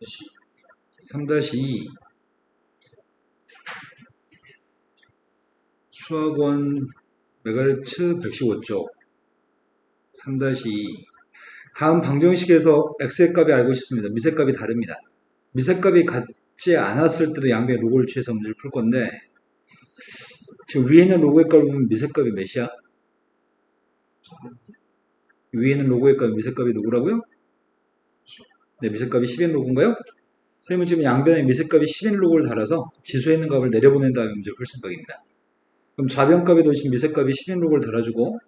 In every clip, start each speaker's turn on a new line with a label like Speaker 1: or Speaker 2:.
Speaker 1: 3-2 수학원 메가헤르츠 115쪽 3-2 다음 방정식에서 x의 값이 알고 싶습니다. 미세 값이 다릅니다. 미세 값이 같지 않았을 때도 양변의 로고를 취해서 문제를 풀 건데 지금 위에 있는 로고의 값을 보면 미세 값이 몇이야? 위에 있는 로고의 값 미세 값이 누구라고요? 네, 미세 값이 10인 로고인가요? 선생님은 지금 양변에 미세 값이 10인 로고를 달아서 지수에 있는 값을 내려보낸 다음에 문제를 풀 생각입니다. 그럼 좌변 값에도 지금 미세 값이 10인 로고를 달아주고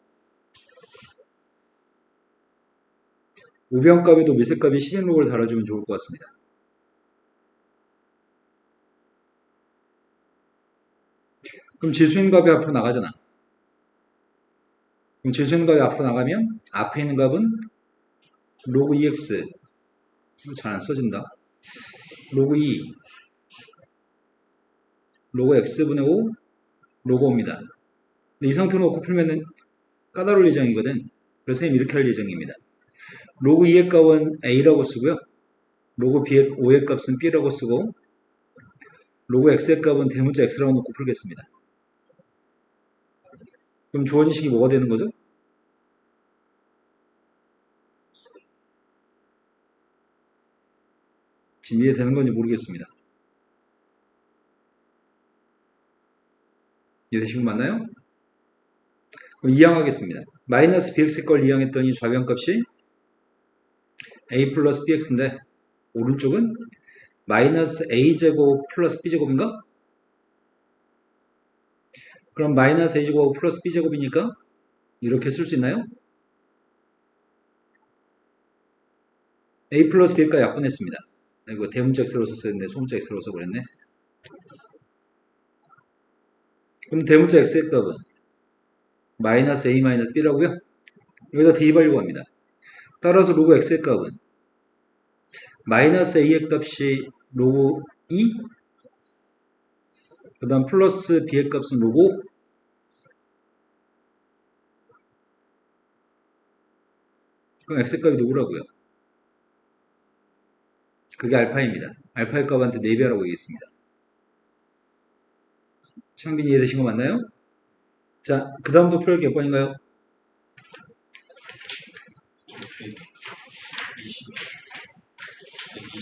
Speaker 1: 우변 값에도 미세 값이 10인 로고를 달아주면 좋을 것 같습니다. 그럼 지수인 값이 앞으로 나가잖아. 그럼 지수인 값이 앞으로 나가면 앞에 있는 값은 로그 2x 잘 안 써진다. 로그 2 로그 x분의 5 로그 5입니다. 근데 이 상태로 놓고 풀면은 까다로울 예정이거든. 그래서 선생님 이렇게 할 예정입니다. 로그 2의 값은 a라고 쓰고요. 로그 5의 값은 b라고 쓰고 로그 x의 값은 대문자 x라고 놓고 풀겠습니다. 그럼 주어진 식이 뭐가 되는 거죠? 지금 이해되는 건지 모르겠습니다. 이해되신 분 맞나요? 그럼 이항하겠습니다. 마이너스 bx의 걸 이항했더니 좌변값이 a 플러스 bx인데 오른쪽은 마이너스 a제곱 플러스 b제곱인가? 그럼 마이너스 a제곱 플러스 b제곱이니까 이렇게 쓸 수 있나요? a 플러스 b가 약분했습니다. 이거 대문자 x로 썼어야 했는데 소문자 x로 써버렸네. 그럼 대문자 x의 값은 마이너스 a 마이너스 b라고요? 여기다 대입하려고 합니다. 따라서 로그 x의 값은 마이너스 a의 값이 로그 2, 그 다음 플러스 b의 값은 로그 5. 그럼 x의 값이 누구라고요? 그게 알파입니다. 알파의 값한테 4배라고 얘기했습니다. 창빈이 이해되신 거 맞나요? 자, 그 다음도 풀기 몇 번인가요?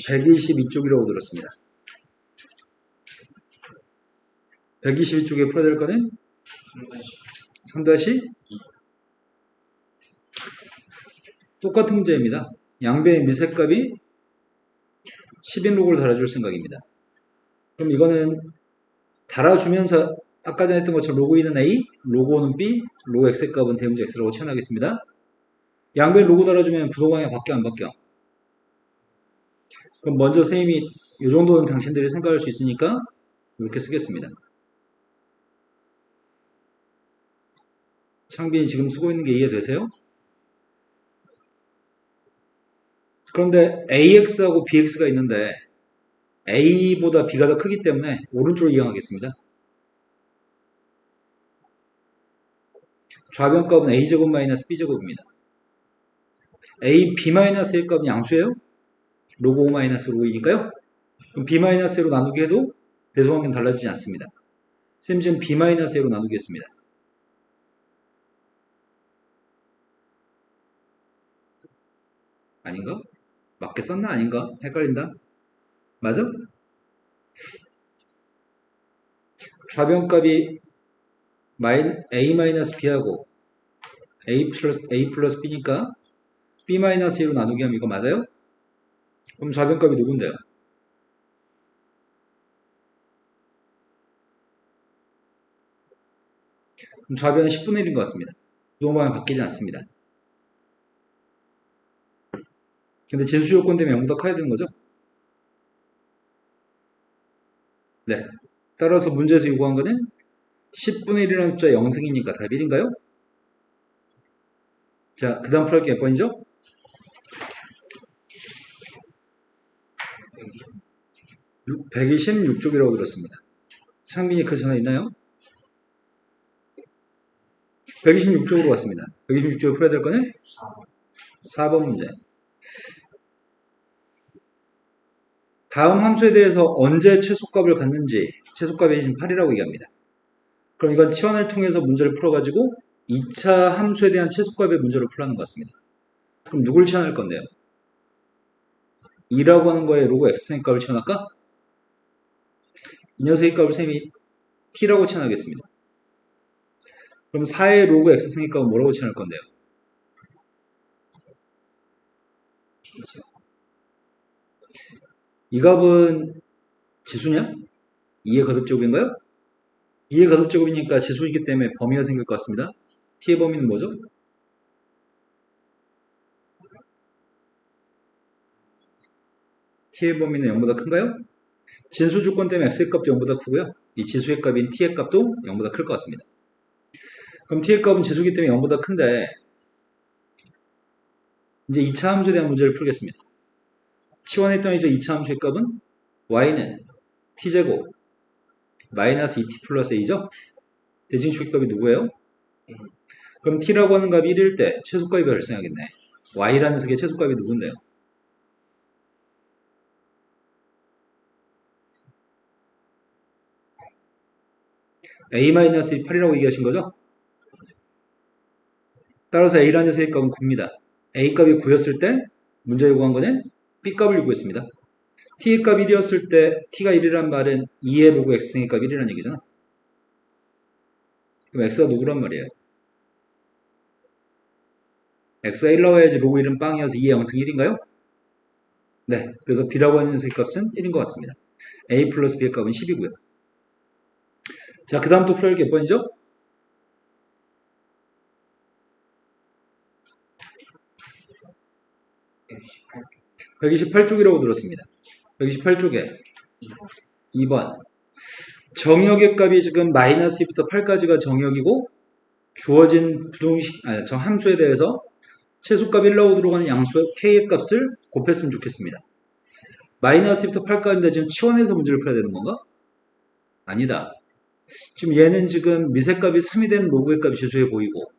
Speaker 1: 122쪽이라고 들었습니다. 122쪽에 풀어야 될 거는 3-2 똑같은 문제입니다. 양변의 미세값이 10인 로그를 달아줄 생각입니다. 그럼 이거는 달아주면서 아까 전에 했던 것처럼 로그 2는 A, 로그 5는 B, 로그 X의 값은 대문자 X라고 채워나겠습니다. 양변 로그 달아주면 부동항이 바뀌어 안 바뀌어? 그럼 먼저 선생님이 이 정도는 당신들이 생각할 수 있으니까 이렇게 쓰겠습니다. 창빈이 지금 쓰고 있는 게 이해되세요? 그런데 AX하고 BX가 있는데 A보다 B가 더 크기 때문에 오른쪽으로 이용하겠습니다. 좌변값은 A제곱 마이너스 B제곱입니다. A, B 마이너스 A 값은 양수예요? 로그 5 마이너스 로그 2니까요? 그럼 B 마이너스 A로 나누기 해도 대소관계는 달라지지 않습니다. 쌤 지금 B 마이너스 A로 나누겠습니다. 아닌가? 맞게 썼나 아닌가? 헷갈린다. 맞아? 좌변값이 A-B하고 A 플러스 B니까 B-A로 나누기 하면 이거 맞아요? 그럼 좌변값이 누군데요? 그럼 좌변은 10분의 1인 것 같습니다. 부동방향 바뀌지 않습니다. 근데 진수 요건 때문에 0보다 커야 되는 거죠? 네. 따라서 문제에서 요구한 거는 10분의 1이라는 숫자 0승이니까 답이 1인가요? 자, 그 다음 풀할 게 몇 번이죠? 126쪽이라고 들었습니다. 창빈이 그 전에 있나요? 126쪽으로 왔습니다. 126쪽을 풀어야 될 거는 4번 문제. 다음 함수에 대해서 언제 최소값을 갖는지 최소값이 지금 8이라고 얘기합니다. 그럼 이건 치환을 통해서 문제를 풀어가지고 2차 함수에 대한 최소값의 문제를 풀라는 것 같습니다. 그럼 누굴 치환할 건데요? 2라고 하는 거에 로그 x의 값을 치환할까? 이 녀석의 값을 쌤이 t라고 치환하겠습니다. 그럼 4의 로그 x승의 값은 뭐라고 치환할 건데요? 이 값은 지수냐? 2의 거듭제곱인가요? 2의 거듭제곱이니까 지수이기 때문에 범위가 생길 것 같습니다. t의 범위는 뭐죠? t의 범위는 0보다 큰가요? 진수 조건 때문에 x의 값도 0보다 크고요. 이 지수의 값인 t의 값도 0보다 클 것 같습니다. 그럼 t의 값은 지수기 때문에 0보다 큰데 이제 2차 함수에 대한 문제를 풀겠습니다. 치환했던 이제 2차 함수의 값은 y는 t제곱 마이너스 2t 플러스 a죠? 대칭축의 값이 누구예요? 그럼 t라고 하는 값이 1일 때 최소값이 발생하겠네. y라는 녀석의 최소값이 누군데요? a-8이라고 얘기하신 거죠? 따라서 a라는 녀석의 값은 9입니다. a 값이 9였을 때 문제 요구한 거는 b 값을 요구했습니다. t의 값 1이었을 때 t가 1이란 말은 2의 로그 x의 값 1이라는 얘기잖아. 그럼 x가 누구란 말이에요? x가 1 나와야지 로그 1은 빵이어서 2의 영승 1인가요? 네, 그래서 b라고 하는 녀석의 값은 1인 것 같습니다. a 플러스 b의 값은 10이고요. 자, 그 다음 또 풀어야 할 게 몇 번이죠? 128쪽이라고 들었습니다. 128쪽에 2번 정역의 값이 지금 마이너스 2부터 8까지가 정역이고 주어진 함수에 대해서 최소값 1 나오고 들어가는 양수 k의 값을 곱했으면 좋겠습니다. 마이너스 2부터 8까지인데 지금 치환해서 문제를 풀어야 되는 건가? 아니다. 지금 얘는 지금 미세값이 3이 되는 로그의 값이 지수해 보이고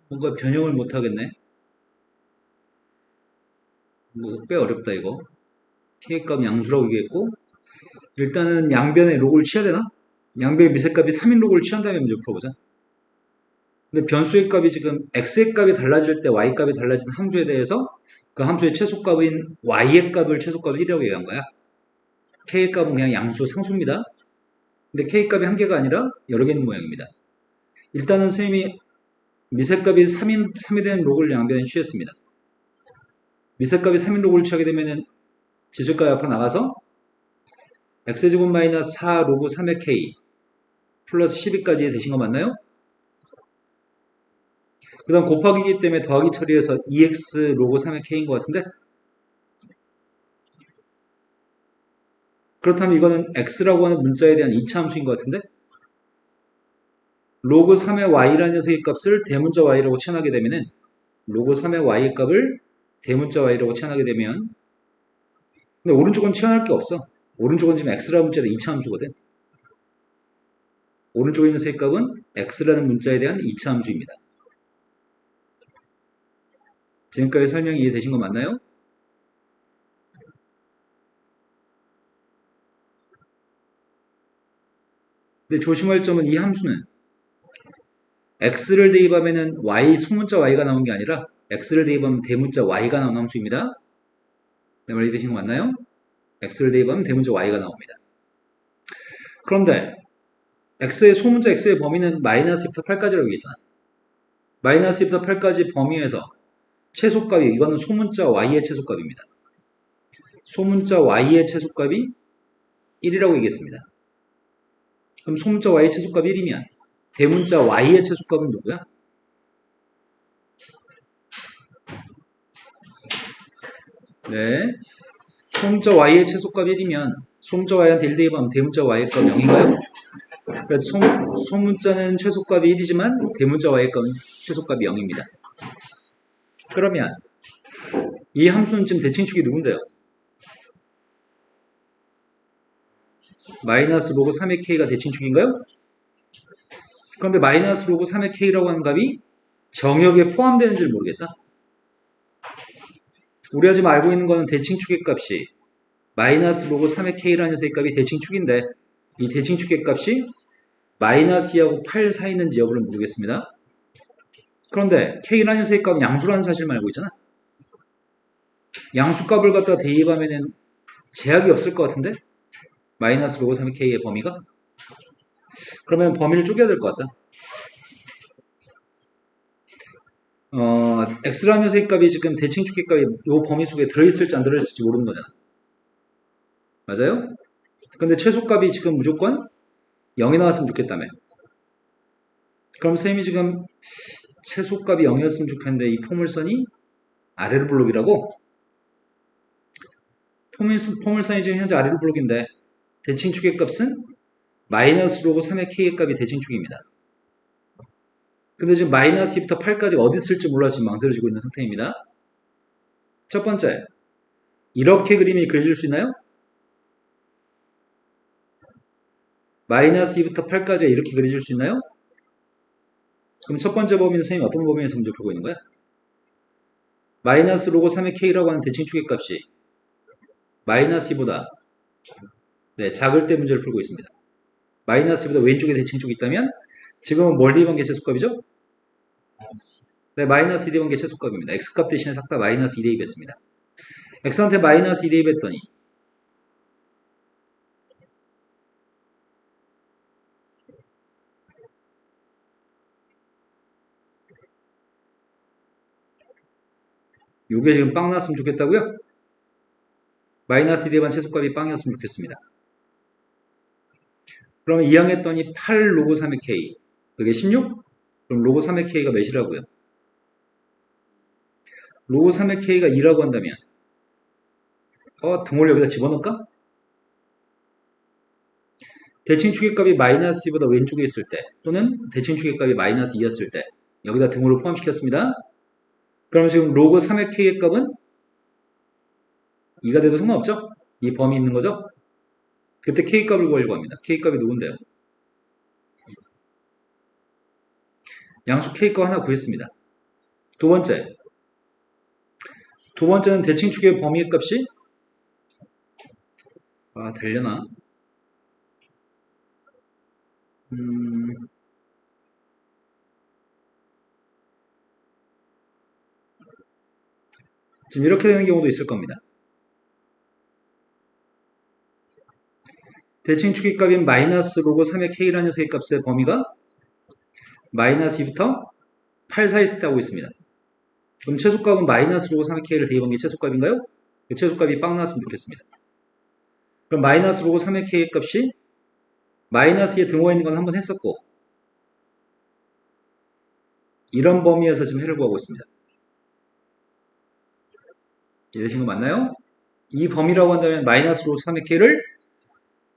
Speaker 1: 뭔가 변형을 못하겠네. 이거 꽤 어렵다 이거. k의 값 양수라고 얘기했고 일단은 양변의 로그를 취해야 되나? 양변의 미세값이 3인 로그를 취한 다음에 문제 풀어보자. 근데 변수의 값이 지금 x의 값이 달라질 때 y 값이 달라지는 함수에 대해서 그 함수의 최소값인 y의 값을 최소값을 1이라고 얘기한 거야. k의 값은 그냥 양수 상수입니다. 근데 k의 값이 한 개가 아니라 여러 개 있는 모양입니다. 일단은 선생님이 미세값이 3이 되는 로그를 양변에 취했습니다. 미세값이 3인 로그를 취하게 되면은 지수값이 앞으로 나가서 x제곱 마이너스 4 로그 3의 k 플러스 12까지 되신 거 맞나요? 그 다음 곱하기이기 때문에 더하기 처리해서 2x 로그 3의 k인 것 같은데 그렇다면 이거는 x라고 하는 문자에 대한 2차 함수인 것 같은데 로그 3의 y라는 녀석의 값을 대문자 y라고 치환하게 되면은 로그 3의 y의 값을 대문자 y라고 치환하게 되면 근데 오른쪽은 치환할 게 없어. 오른쪽은 지금 x라는 문자의 2차 함수거든. 오른쪽에 있는 녀석의 값은 x라는 문자에 대한 2차 함수입니다. 지금까지 설명이 이해되신 거 맞나요? 근데 조심할 점은 이 함수는 x를 대입하면은 y 소문자 y가 나온 게 아니라 x를 대입하면 대문자 y가 나온 함수입니다. 내 말 이해되신 거 맞나요? x를 대입하면 대문자 y가 나옵니다. 그런데 x의 소문자 x의 범위는 마이너스 2부터 8까지라고 얘기했잖아. 마이너스 2부터 8까지 범위에서 최소값이 이거는 소문자 y의 최소값입니다. 소문자 y의 최소값이 1이라고 얘기했습니다. 그럼 소문자 y의 최소값이 1이면 대문자 y의 최소값은 누구야? 네. 소문자 y의 최소값이 1이면 소문자 y한테 1 대입하면 대문자 y의 값 0인가요? 그래서 소문자는 최소값이 1이지만 대문자 y의 값은 최소값이 0입니다. 그러면 이 함수는 지금 대칭축이 누군데요? 마이너스 로그 3의 k가 대칭축인가요? 그런데 마이너스 로그 3의 k라고 하는 값이 정역에 포함되는지를 모르겠다. 우리가 지금 알고 있는 거는 대칭 추계값이 마이너스 로그 3의 K라는 녀석의 값이 대칭축인데 이 대칭축의 값이 마이너스 2하고 8 사이 있는지 여부를 모르겠습니다. 그런데 K라는 녀석의 값은 양수라는 사실만 알고 있잖아. 양수값을 갖다 대입하면은 제약이 없을 것 같은데? 마이너스 로그 3의 K의 범위가? 그러면 범위를 쪼개야 될 것 같다. X라는 녀석의 값이 지금 대칭축의 값이 이 범위 속에 들어있을지 안 들어있을지 모르는 거잖아. 맞아요? 근데 최소값이 지금 무조건 0이 나왔으면 좋겠다며. 그럼 쌤이 지금 최소값이 0이었으면 좋겠는데 이 포물선이 아래로 블록이라고? 포물선이 지금 현재 아래로 블록인데 대칭축의 값은 마이너스 로그 3의 K의 값이 대칭축입니다. 근데 지금 마이너스 2부터 8까지 어디 쓸지 몰라서 지금 망설여 지고 있는 상태입니다. 첫 번째, 이렇게 그림이 그려질 수 있나요? 마이너스 2부터 8까지가 이렇게 그려질 수 있나요? 그럼 첫 번째 범위는 선생님이 어떤 범위에서 문제 풀고 있는 거야? 마이너스 로그 3의 K라고 하는 대칭축의 값이 마이너스 2보다 작을 때 문제를 풀고 있습니다. 마이너스 2보다 왼쪽에 대칭축이 있다면 지금은 뭘 대입한 게 최소값이죠? 네, 마이너스 2 대입한 게 최소값입니다. X값 대신에 싹 다 마이너스 2 대입했습니다. X한테 마이너스 2 대입했더니 요게 지금 빵 나왔으면 좋겠다고요? 마이너스 2 대입한 최소값이 빵이었으면 좋겠습니다. 그러면 이항했더니 8 로그 3의 K 그게 16? 그럼 로그 3의 K가 몇이라고요? 로그 3의 K가 2라고 한다면 등호를 여기다 집어넣을까? 대칭축의 값이 마이너스 2보다 왼쪽에 있을 때 또는 대칭축의 값이 마이너스 2였을 때 여기다 등호를 포함시켰습니다. 그럼 지금 로그 3의 K의 값은 2가 돼도 상관없죠? 이 범위 있는 거죠? 그때 K값을 구하려고 합니다. K값이 누군데요? 양수 K값 하나 구했습니다. 두 번째는 대칭축의 범위의 값이 되려나? 지금 이렇게 되는 경우도 있을 겁니다. 대칭축의 값인 마이너스 로그 3의 K라는 녀석의 값의 범위가 마이너스 2부터 8 사이 있을 때 하고 있습니다. 그럼 최소값은 마이너스 로그 3의 K를 대입한 게 최소값인가요? 그 최소값이 빵 나왔으면 좋겠습니다. 그럼 마이너스 로그 3의 K의 값이 마이너스에 등호에 있는 건 한번 했었고 이런 범위에서 지금 해를 구하고 있습니다. 이해되신 거 맞나요? 이 범위라고 한다면 마이너스 로그 3의 K를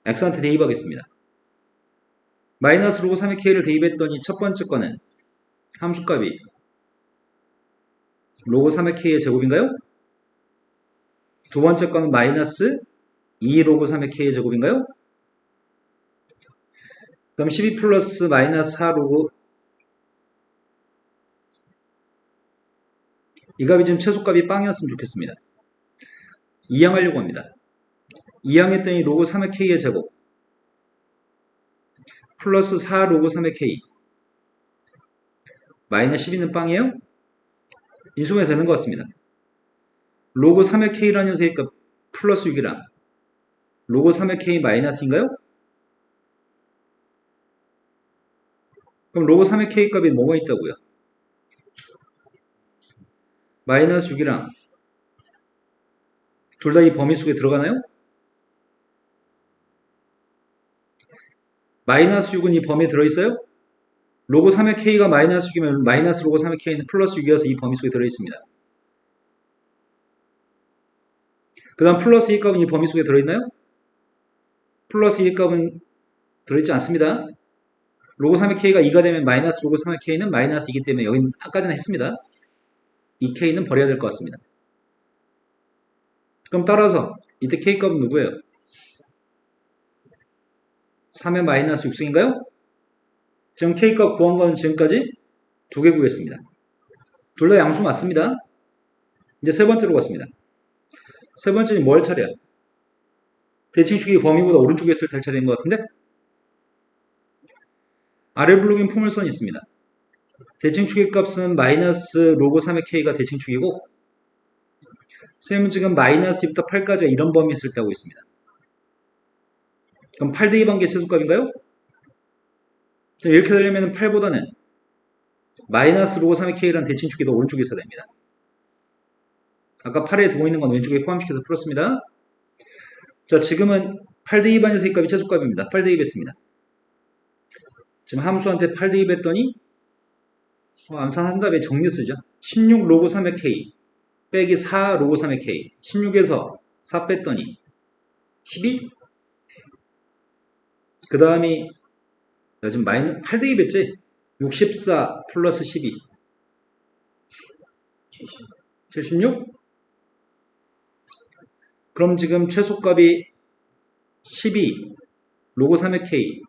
Speaker 1: X한테 대입하겠습니다. 마이너스 로그 3의 K를 대입했더니 첫 번째 거는 함수값이 로그 3의 K의 제곱인가요? 두 번째 거는 마이너스 2 로그 3의 K의 제곱인가요? 그럼 12 플러스 마이너스 4 로그 이 값이 지금 최소값이 빵이었으면 좋겠습니다. 이항하려고 합니다. 이항했더니 로그 3의 K의 제곱 플러스 4 로그 3의 K 마이너스 12는 빵이에요? 인수분해 되는 것 같습니다. 로그 3의 K라는 녀석의 값 플러스 6이랑 로그 3의 K 마이너스인가요? 그럼 로그 3의 K 값이 뭐가 있다고요? 마이너스 6이랑 둘 다 이 범위 속에 들어가나요? 마이너스 6은 이 범위에 들어있어요? 로그 3의 K가 마이너스 6이면 마이너스 로그 3의 K는 플러스 6이어서 이 범위 속에 들어있습니다. 그 다음 플러스 2 값은 이 범위 속에 들어있나요? 플러스 2 값은 들어있지 않습니다. 로그 3의 K가 2가 되면 마이너스 로그 3의 K는 마이너스 2기 때문에 여기는 아까 전에 했습니다. 이 K는 버려야 될 것 같습니다. 그럼 따라서 이때 K값은 누구예요? 3의 마이너스 6승인가요? 지금 K값 구한 건 지금까지 두 개 구했습니다. 둘 다 양수 맞습니다. 이제 세 번째로 갔습니다. 세 번째는 뭐 할 차례야? 대칭축이 범위보다 오른쪽에 있을 때 할 차례인 것 같은데? 아래 블록인 포물선이 있습니다. 대칭축의 값은 마이너스 로고 3의 k가 대칭축이고 쌤은 지금 마이너스 2부터 8까지 이런 범위 있을 때 하고 있습니다. 그럼 8 대입한 게 최소값인가요? 이렇게 되려면 8보다는 마이너스 로고 3의 k라는 대칭축이 더 오른쪽에 있어야 됩니다. 아까 8에 두고 있는 건 왼쪽에 포함시켜서 풀었습니다. 자, 지금은 8 대입한 녀석의 값이 최소값입니다. 8 대입했습니다. 지금 함수한테 8 대입했더니 암산한 다음에 정리 쓰죠. 16 로고 3의 k 빼기 4 로고 3의 k 16에서 4 뺐더니 12 그 다음이 지금 마이너스 8 대입했지? 64 플러스 12 76 그럼 지금 최소값이 12 로고 3의 k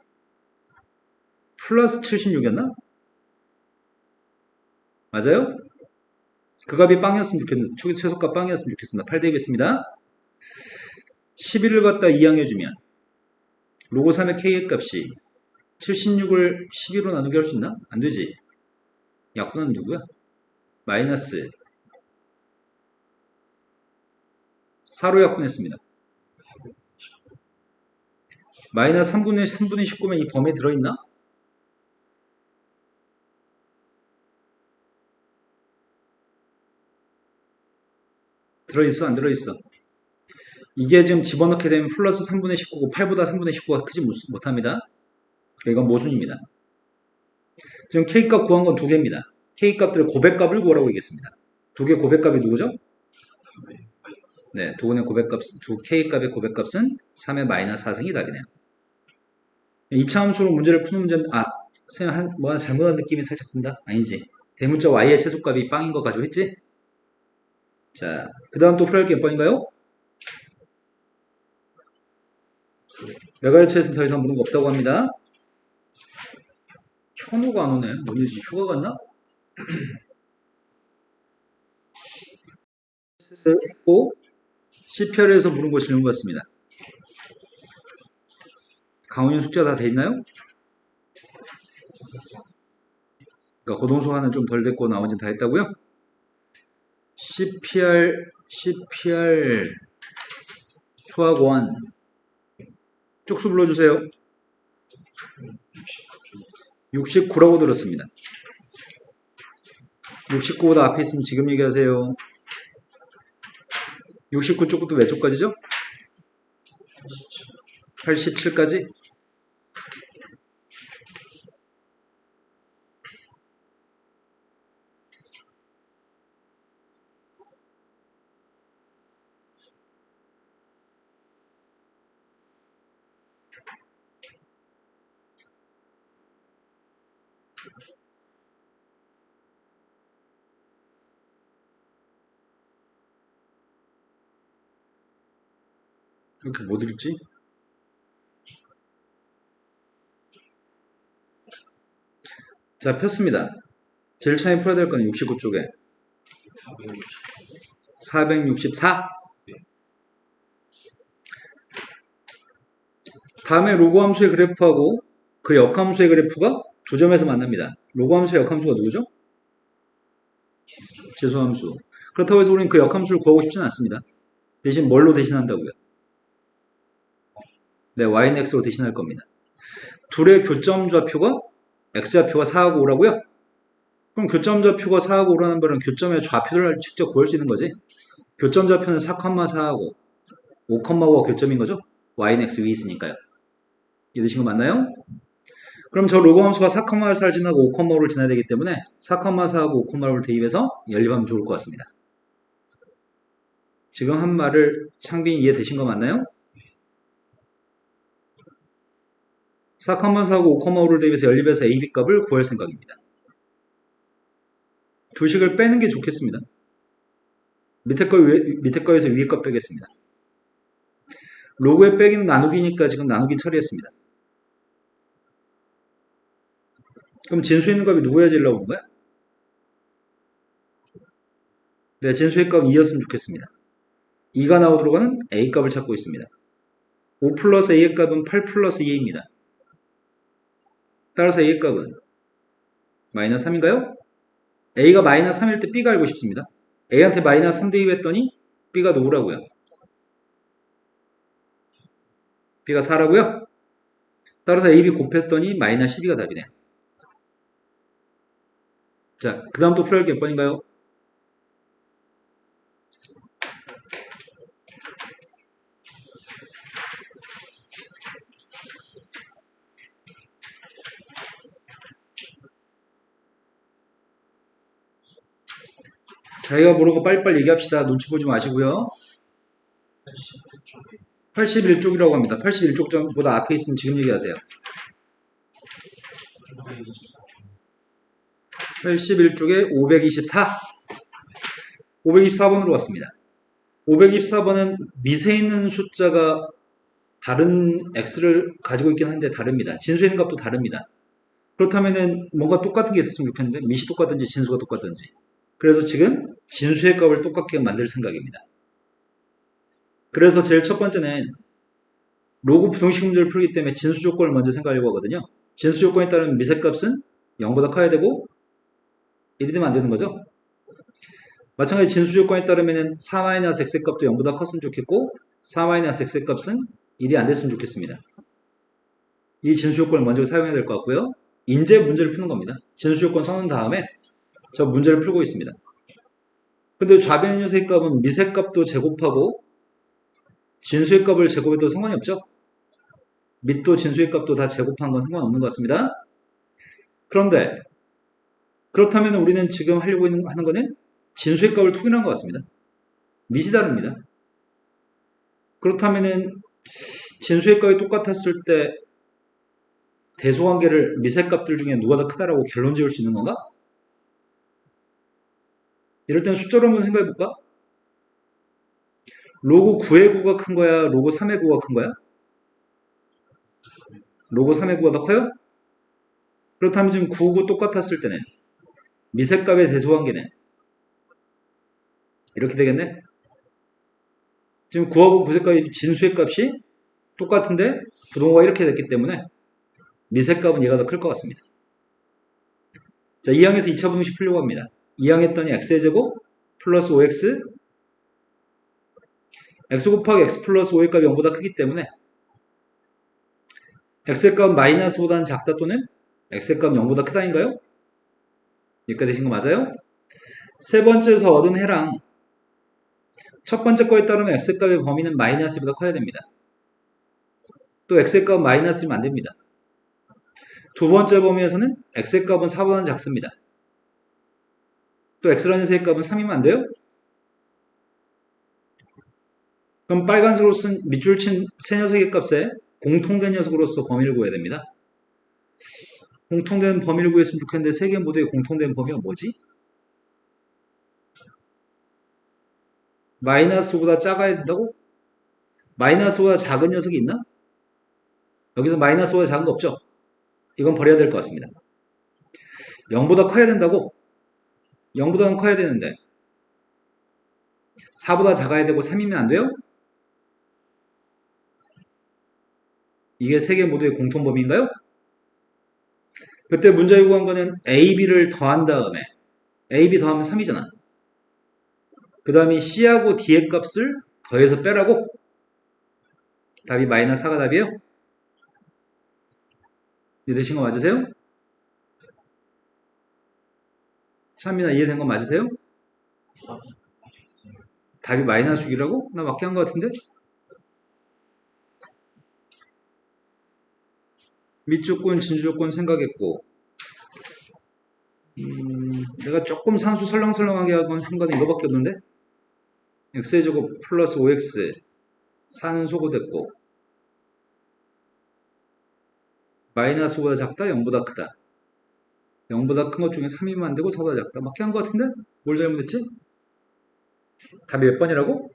Speaker 1: 플러스 76이었나? 맞아요? 그 값이 빵이었으면 좋겠는데 최소값 빵이었으면 좋겠습니다. 8 대입했습니다. 11을 갖다 이항해주면 로고 3의 k의 값이 76을 12로 나누게 할 수 있나? 안 되지. 약분하면 누구야? 마이너스 4로 약분했습니다. 마이너스 3분의 19면 이 범위에 들어있나? 들어있어? 안 들어있어? 이게 지금 집어넣게 되면 플러스 3분의 19고 8보다 3분의 19가 크지 못합니다. 이건 모순입니다. 지금 K값 구한 건 두 개입니다. K값들의 고백값을 구하라고 얘기했습니다. 두 개 고백값이 누구죠? 네, 두 K값의 고백값은 3의 마이너스 4승이 답이네요. 2차 함수로 문제를 푸는 문제는 선생님 뭐 잘못한 느낌이 살짝 든다? 아니지. 대문자 y의 최소값이 빵인 거 가지고 했지? 자, 그 다음 또 풀어야 할 게 몇 번인가요? 메가헤르츠에서는 더 이상 물은 거 없다고 합니다. 현우가 안 오네. 뭔지 휴가 갔나? 했고 CPR에서 물은 것이 이런 것 같습니다. 강원윤 숙제가 다 돼 있나요? 그러니까 고동소화는 좀 덜 됐고 나머지는 다 했다고요? CPR 수학원 쪽수 불러주세요. 69라고 들었습니다. 69보다 앞에 있으면 지금 얘기하세요. 69 쪽부터 몇 쪽까지죠? 87까지? 이렇게 못 읽지? 자, 폈습니다. 제일 처음에 풀어야 될 거는 69쪽에 464 다음에 로그 함수의 그래프하고 그 역함수의 그래프가 두 점에서 만납니다. 로그 함수의 역함수가 누구죠? 재수함수. 그렇다고 해서 우리는 그 역함수를 구하고 싶지는 않습니다. 대신 뭘로 대신한다고요? 네, y는 x로 대신할 겁니다. 둘의 교점 좌표가 x좌표가 4하고 5라고요? 그럼 교점 좌표가 4하고 5라는 말은 교점의 좌표를 직접 구할 수 있는 거지. 교점 좌표는 4,4하고 5,5가 교점인 거죠. y는 x 위에 있으니까요. 이해되신 거 맞나요? 그럼 저 로그 함수가 4,4를 지나고 5,5를 지나야 되기 때문에 4,4하고 5,5를 대입해서 연립하면 좋을 것 같습니다. 지금 한 말을 창빈 이해되신 거 맞나요? 4,4하고 5,5를 대입해서 연립해서 AB 값을 구할 생각입니다. 두 식을 빼는 게 좋겠습니다. 밑에 거에서 위에 거 빼겠습니다. 로그의 빼기는 나누기니까 지금 나누기 처리했습니다. 그럼 진수에 있는 값이 누구야 제일 나오는 거야? 네, 진수의 값 2였으면 좋겠습니다. 2가 나오도록 하는 A 값을 찾고 있습니다. 5 플러스 A의 값은 8 플러스 2A입니다. 따라서 A의 값은 마이너스 3인가요? A가 마이너스 3일 때 B가 알고 싶습니다. A한테 마이너스 3 대입했더니 B가 누구라고요? B가 4라고요? 따라서 AB 곱했더니 마이너스 12가 답이네요. 자, 그 다음 또 풀어야 할 게 몇 번인가요? 자기가 모르고 빨리빨리 얘기합시다. 눈치 보지 마시고요. 81쪽이라고 합니다. 81쪽보다 앞에 있으면 지금 얘기하세요. 81쪽에 524. 524번으로 왔습니다. 524번은 밑에 있는 숫자가 다른 x를 가지고 있긴 한데 다릅니다. 진수에 있는 값도 다릅니다. 그렇다면은 뭔가 똑같은 게 있었으면 좋겠는데 밑이 똑같든지 진수가 똑같든지. 그래서 지금 진수의 값을 똑같게 만들 생각입니다. 그래서 제일 첫 번째는 로그 부동식 문제를 풀기 때문에 진수 조건을 먼저 생각하려고 하거든요. 진수 조건에 따른 미세 값은 0보다 커야 되고 1이 되면 안 되는 거죠. 마찬가지 진수 조건에 따르면 4-x의 값도 0보다 컸으면 좋겠고 4-x의 값은 1이 안 됐으면 좋겠습니다. 이 진수 조건을 먼저 사용해야 될 것 같고요. 이제 문제를 푸는 겁니다. 진수 조건 써놓은 다음에 저 문제를 풀고 있습니다. 근데 좌변의 녀석의 값은 미세 값도 제곱하고 진수의 값을 제곱해도 상관이 없죠. 밑도 진수의 값도 다 제곱한 건 상관없는 것 같습니다. 그런데 그렇다면 우리는 지금 하려고 하는 거는 진수의 값을 통일한 것 같습니다. 밑이 다릅니다. 그렇다면은 진수의 값이 똑같았을 때 대소관계를 미세 값들 중에 누가 더 크다라고 결론 지을 수 있는 건가? 이럴 때는 숫자로 한번 생각해 볼까? 로그 9의 9가 큰 거야? 로그 3의 9가 큰 거야? 로그 3의 9가 더 커요? 그렇다면 지금 9, 9 똑같았을 때는 미세 값의 대소관계는 이렇게 되겠네? 지금 9하고 9의 값이 진수의 값이 똑같은데 부동호가 이렇게 됐기 때문에 미세 값은 얘가 더 클 것 같습니다. 자, 2항에서 2차 분식 풀려고 합니다. 2항 했더니 x의 제곱 플러스 5x x 곱하기 x 플러스 5의 값이 0보다 크기 때문에 x의 값 마이너스보다는 작다 또는 x의 값 0보다 크다인가요? 여기까지 되신 거 맞아요? 세 번째에서 얻은 해랑 첫 번째 거에 따르면 x의 값의 범위는 마이너스보다 커야 됩니다. 또 x의 값 마이너스면 안 됩니다. 두 번째 범위에서는 x의 값은 4보다는 작습니다. 또 x라는 녀석의 값은 3이면 안 돼요? 그럼 빨간색으로 쓴 밑줄 친 세 녀석의 값에 공통된 녀석으로서 범위를 구해야 됩니다. 공통된 범위를 구했으면 좋겠는데 세 개 모두의 공통된 범위가 뭐지? 마이너스보다 작아야 된다고? 마이너스보다 작은 녀석이 있나? 여기서 마이너스보다 작은 거 없죠? 이건 버려야 될 것 같습니다. 0보다 커야 된다고? 0보다는 커야 되는데 4보다 작아야 되고 3이면 안 돼요? 이게 세 개 모두의 공통 범위인가요? 그때 문제 요구한 거는 AB를 더한 다음에 AB 더하면 3이잖아. 그 다음에 C하고 D의 값을 더해서 빼라고? 답이 마이너스 4가 답이에요? 이해되신 거 맞으세요? 참이나 이해된 거 맞으세요? 답이 마이너스 6이라고? 나 맞게 한 거 같은데? 밑조건, 진수조건 생각했고 내가 조금 산수 설렁설렁하게 한 거는 이거밖에 없는데? x의 제곱 플러스 5x 4는 소거됐고 마이너스 5보다 작다? 0보다 크다. 0보다 큰 것 중에 3이면 안 되고 4보다 작다. 맞게 한 거 같은데? 뭘 잘못했지? 답이 몇 번이라고?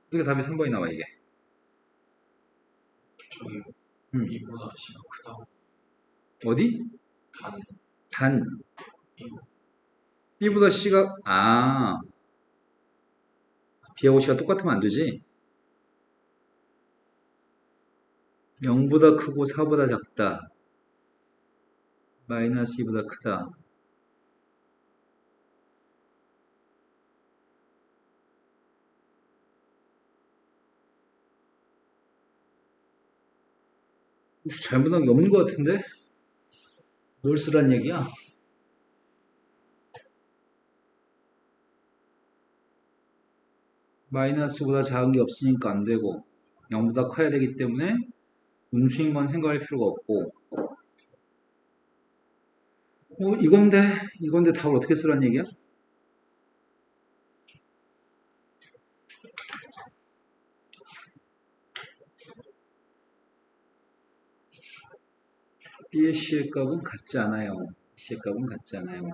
Speaker 1: 어떻게 답이 3번이 나와 이게?
Speaker 2: 저기 B보다 C가 크다고.
Speaker 1: 어디?
Speaker 2: 단
Speaker 1: 단
Speaker 2: 이거
Speaker 1: B보다 C가 B하고 C가 똑같으면 안 되지. 0보다 크고 4보다 작다. 마이너스 2보다 크다. 혹시 잘못한 게 없는 것 같은데? 뭘 쓰란 얘기야? 마이너스보다 작은 게 없으니까 안 되고 0보다 커야 되기 때문에 음수인 건 생각할 필요가 없고 이건데 답을 어떻게 쓰란 얘기야? B의 C의 값은 같지 않아요. C의 값은 같지 않아요.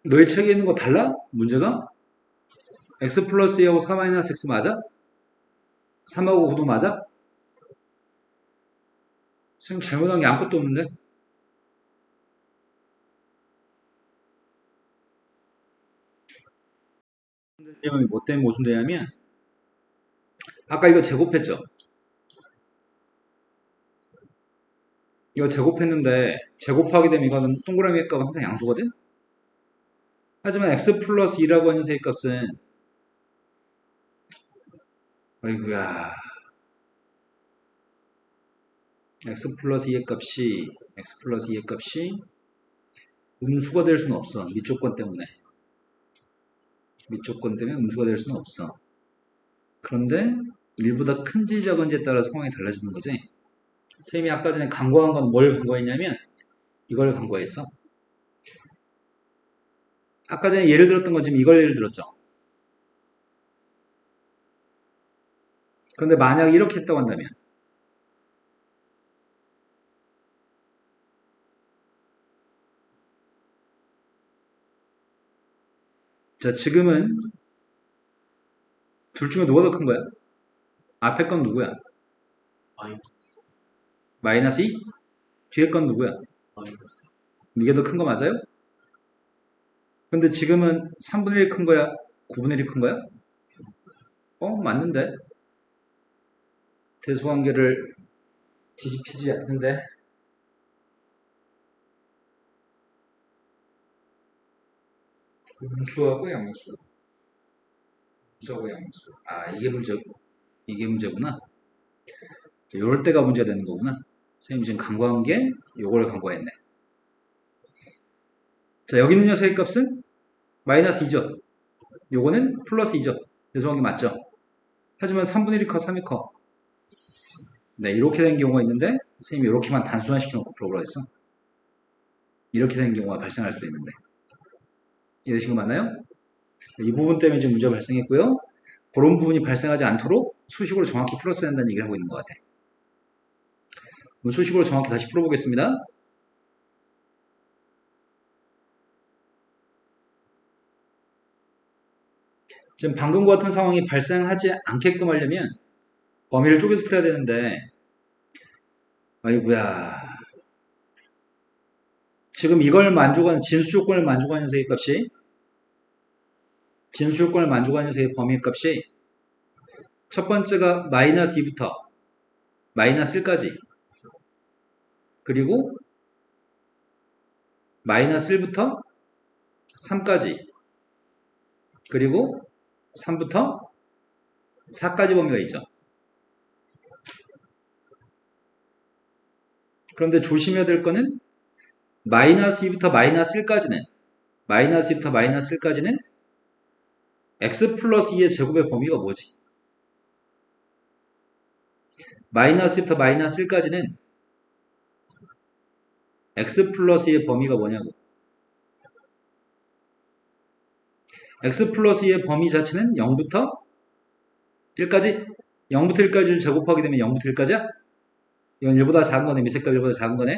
Speaker 1: 너희 책에 있는 거 달라? 문제가? x 플러스 2하고 4 마이너스 x 맞아? 3하고 9도 맞아? 지금 잘못한 게 아무것도 없는데? 뭐 때문에 모순되냐면 아까 이거 제곱했죠? 이거 제곱했는데 제곱하게 되면 이거는 동그라미 값은 항상 양수거든? 하지만 x 플러스 2라고 하는 세의 값은 아이구야 x 플러스 2의 값이 음수가 될 수는 없어. 밑조건 때문에 음수가 될 수는 없어. 그런데 1보다 큰지 작은지에 따라 상황이 달라지는 거지. 선생님이 아까 전에 강조한 건 뭘 강조했냐면 이걸 강조했어. 아까 전에 예를 들었던 건 지금 이걸 예를 들었죠. 그런데 만약 이렇게 했다고 한다면 자 지금은 둘 중에 누가 더 큰 거야? 앞에 건 누구야?
Speaker 2: 마이너스.
Speaker 1: 마이너스 2? 뒤에 건 누구야?
Speaker 2: 마이너스.
Speaker 1: 이게 더 큰 거 맞아요? 근데 지금은 3분의 1 큰 거야? 9분의 1이 큰 거야? 맞는데? 대소관계를 뒤집히지 않는데? 음수하고 양수. 음수하고 양수. 아, 이게 문제구나. 이럴 때가 문제가 되는 거구나. 선생님 지금 강조한 게 요걸 강조했네. 자, 여기 있는 녀석의 값은 마이너스 2죠. 요거는 플러스 2죠. 대소관계 맞죠? 하지만 3분의 1이 커, 3이 커. 네, 이렇게 된 경우가 있는데 선생님이 이렇게만 단순화시켜놓고 풀어보라 했어. 이렇게 된 경우가 발생할 수도 있는데. 이해되신 거 맞나요? 이 부분 때문에 지금 문제가 발생했고요. 그런 부분이 발생하지 않도록 수식으로 정확히 풀었어야 한다는 얘기를 하고 있는 것 같아. 수식으로 정확히 다시 풀어보겠습니다. 지금 방금과 같은 상황이 발생하지 않게끔 하려면 범위를 쪼개서 풀어야 되는데 아이고야 지금 이걸 만족하는 진수 조건을 만족하는 녀석의 값이 진수 조건을 만족하는 녀석의 범위 값이 첫 번째가 마이너스 2부터 마이너스 1까지 그리고 마이너스 1부터 3까지 그리고 3부터 4까지 범위가 있죠. 그런데 조심해야 될 거는 마이너스 2부터 마이너스 1까지는 x 플러스 2의 제곱의 범위가 뭐지? 마이너스 2부터 마이너스 1까지는 x 플러스 2의 범위가 뭐냐고. x 플러스 2의 범위 자체는 0부터 1까지 0부터 1까지를 제곱하게 되면 0부터 1까지야? 이건 1보다 작은 거네. 미세값 1보다 작은 거네.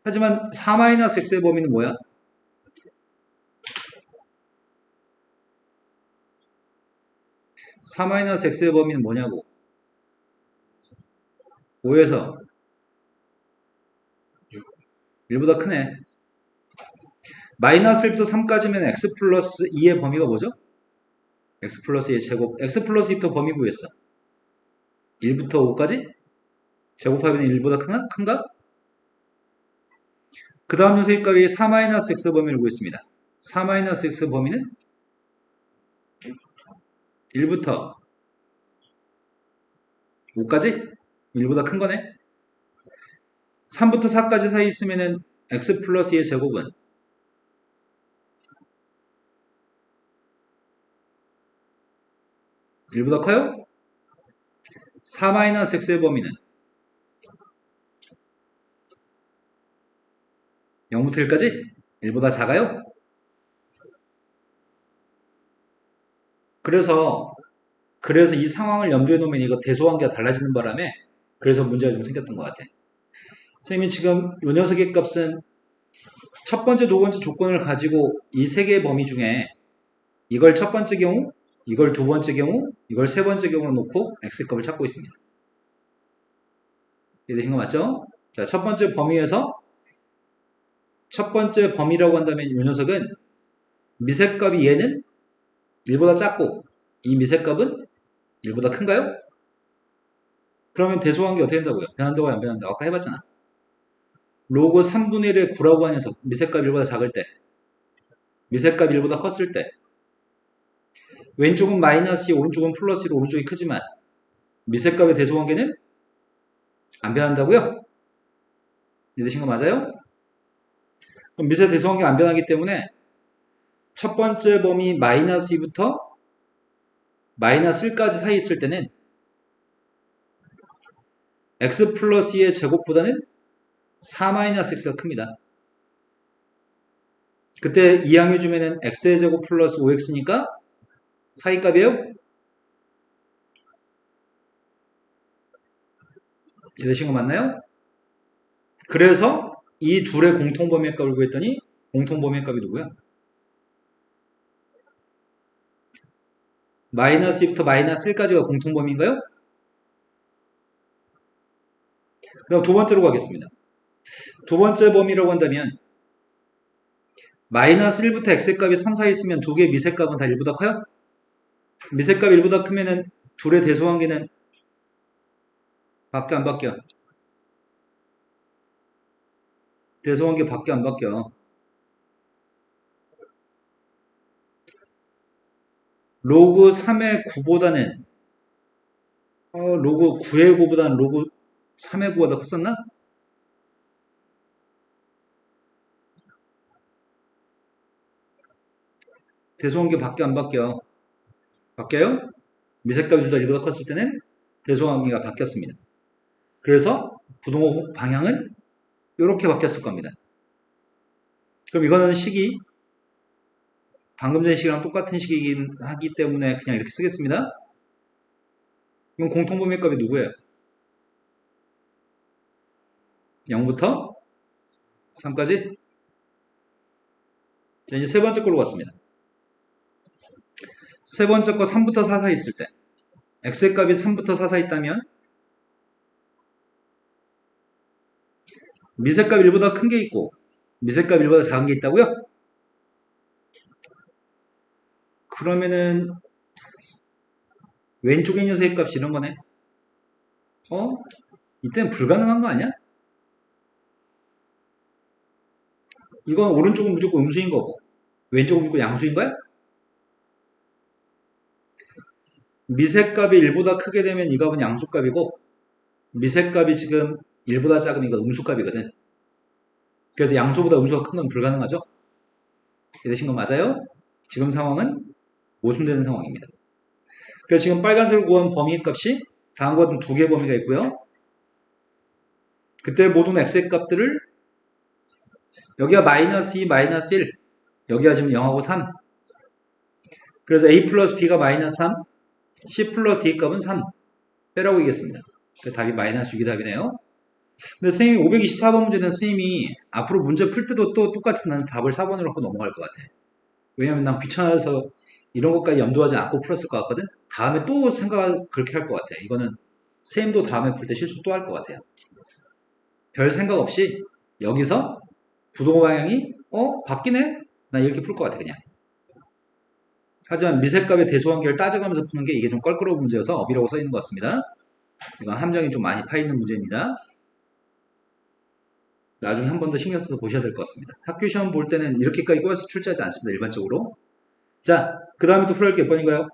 Speaker 1: 하지만 4-x의 범위는 뭐야? 4-x의 범위는 뭐냐고? 5에서 1보다 크네. 마이너스 1부터 3까지면 x 플러스 2의 범위가 뭐죠? x 플러스 2의 제곱. x 플러스 2부터 범위 구했어. 1부터 5까지? 제곱하면 1보다 큰가? 그 다음 녀석의 값이 4-x 범위를 구했습니다. 4-x 범위는 1부터 5까지? 1보다 큰 거네. 3부터 4까지 사이 있으면은 x 플러스 2의 제곱은 1보다 커요? 4-x의 범위는 0부터 1까지? 1보다 작아요? 그래서 이 상황을 염두에 놓으면 이거 대소관계가 달라지는 바람에 그래서 문제가 좀 생겼던 것 같아. 선생님이 지금 이 녀석의 값은 첫 번째, 두 번째 조건을 가지고 이 세 개의 범위 중에 이걸 첫 번째 경우, 이걸 두 번째 경우, 이걸 세 번째 경우로 놓고 x값을 찾고 있습니다. 이해되신 거 맞죠? 자, 첫 번째 범위에서 첫 번째 범위라고 한다면 이 녀석은 미세값이 얘는 1보다 작고 이 미세값은 1보다 큰가요? 그러면 대소관계 어떻게 된다고요? 변한다고 안 변한다고? 아까 해봤잖아. 로그 3분의 1의 9라고 하는 녀석 미세값 1보다 작을 때 미세값 1보다 컸을 때 왼쪽은 마이너스 2, 오른쪽은 플러스 1, 오른쪽이 크지만 미세값의 대소관계는 안 변한다고요? 이해되신 거 맞아요? 그럼 미세 대소관계 안 변하기 때문에 첫 번째 범위 마이너스 2부터 마이너스 1까지 사이 있을 때는 x 플러스 2의 제곱보다는 4-x가 큽니다. 그때 이항해주면은 x의 제곱 플러스 5x니까 사이값이에요? 이해되신 거 맞나요? 그래서 이 둘의 공통범위의 값을 구했더니 공통범위의 값이 누구야? 마이너스 2부터 마이너스 1까지가 공통범위인가요? 그럼 두 번째로 가겠습니다. 두 번째 범위라고 한다면 마이너스 1부터 x의 값이 3 사이 있으면 두 개의 미세값은 다 1보다 커요? 미세값 1보다 크면은 둘의 대소관계는 바뀌어 안 바뀌어? 대소관계 바뀌어 안 바뀌어? 로그 3의 9보다는 로그 9의 9보다는 로그 3의 9가 더 컸었나? 대소관계 바뀌어 안 바뀌어? 바뀌어요? 미세값이 둘 다 1보다 컸을 때는 대소관계가 바뀌었습니다. 그래서 부동호 방향은 이렇게 바뀌었을 겁니다. 그럼 이거는 식이 방금 전의 식이랑 똑같은 식이긴 하기 때문에 그냥 이렇게 쓰겠습니다. 이건 공통범위 값이 누구예요? 0부터 3까지? 자, 이제 세 번째 걸로 갔습니다. 세 번째 거 3부터 4 사이 있을 때 x의 값이 3부터 4 사이 있다면 미세값 1보다 큰 게 있고 미세값 1보다 작은 게 있다고요? 그러면은 왼쪽에 있는 녀석의 값이 이런 거네. 이때는 불가능한 거 아니야? 이건 오른쪽은 무조건 음수인 거고 왼쪽은 무조건 양수인 거야? 미세값이 1보다 크게 되면 이 값은 양수값이고 미세값이 지금 1보다 작으면 이거 음수값이거든. 그래서 양수보다 음수가 큰 건 불가능하죠? 이해되신 거 맞아요? 지금 상황은 모순되는 상황입니다. 그래서 지금 빨간색으로 구한 범위 값이 다음과 같은 두 개의 범위가 있고요. 그때 모든 x의 값들을 여기가 마이너스 2, 마이너스 1 여기가 지금 0하고 3 그래서 a 플러스 b가 마이너스 3, c 플러스 d 값은 3 빼라고 얘기했습니다. 그 답이 마이너스 6이 답이네요. 근데 선생님이 524번 문제는 선생님이 앞으로 문제 풀 때도 또 똑같이 나는 답을 4번으로 하고 넘어갈 것 같아. 왜냐면 난 귀찮아서 이런 것까지 염두하지 않고 풀었을 것 같거든. 다음에 또 생각을 그렇게 할 것 같아. 이거는 선생님도 다음에 풀 때 실수 또 할 것 같아요. 별 생각 없이 여기서 부동 방향이 바뀌네? 나 이렇게 풀 것 같아 그냥. 하지만 미세값의 대소관계를 따져가면서 푸는 게 이게 좀 껄끄러운 문제여서 업이라고 써 있는 것 같습니다. 이건 함정이 좀 많이 파있는 문제입니다. 나중에 한 번 더 신경 써서 보셔야 될 것 같습니다. 학교 시험 볼 때는 이렇게까지 꼬여서 출제하지 않습니다. 일반적으로. 자, 그 다음에 또 풀어야 할 게 몇 번인가요?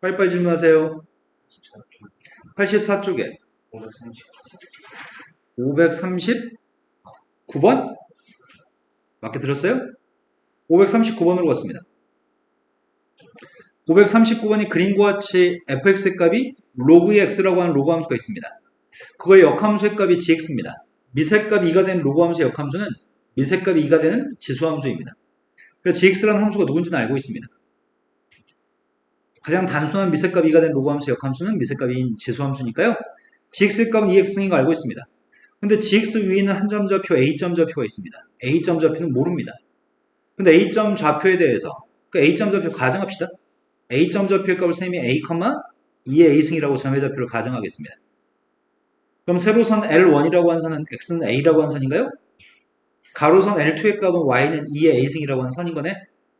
Speaker 1: 빨리빨리 질문하세요. 84쪽에 539번? 맞게 들었어요? 539번으로 갔습니다. 539번이 그림과 같이 fx의 값이 로그의 x라고 하는 로그 함수가 있습니다. 그거의 역함수의 값이 gx입니다. 미세값이 2가 되는 로그 함수의 역함수는 미세값이 2가 되는 지수함수입니다. 그래서 gx라는 함수가 누군지는 알고 있습니다. 가장 단순한 미세값 2가 되는 로그 함수의 역함수는 미세값인 지수함수니까요. gx의 값은 2x인 거 알고 있습니다. 근데 gx 위에는 한 점 좌표 a점 좌표가 있습니다. a점 좌표는 모릅니다. 근데 a점 좌표에 대해서 그 a점 좌표 가정합시다. a점 좌표의 값을 선생님이 a, 2의 a승이라고 점의 좌표를 가정하겠습니다. 그럼 세로선 L1이라고 한 선은 x는 a라고 한 선인가요? 가로선 L2의 값은 y는 2의 a승이라고 한 선인 거네?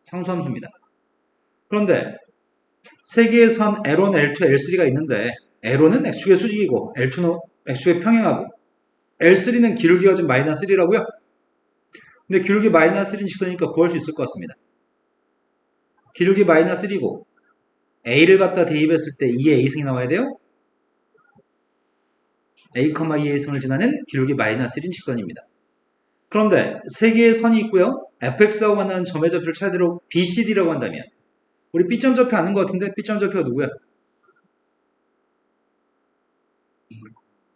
Speaker 1: 상수함수입니다. 그런데 세 개의 선 L1, L2, L3가 있는데 L1은 x축의 수직이고 L2는 x축의 평행하고 L3는 기울기가 지금 마이너스 1이라고요? 근데 기울기 마이너스 1인 직선이니까 구할 수 있을 것 같습니다. 기울기 마이너스 1이고 a를 갖다 대입했을 때 2의 a승이 나와야 돼요? a, 2의 a승을 지나는 기울기 마이너스 1인 직선입니다. 그런데 세 개의 선이 있고요. fx하고 만나는 점의 좌표를 차례대로 BCD라고 한다면 우리 B점 좌표 아는 것 같은데 B점 좌표가 누구야?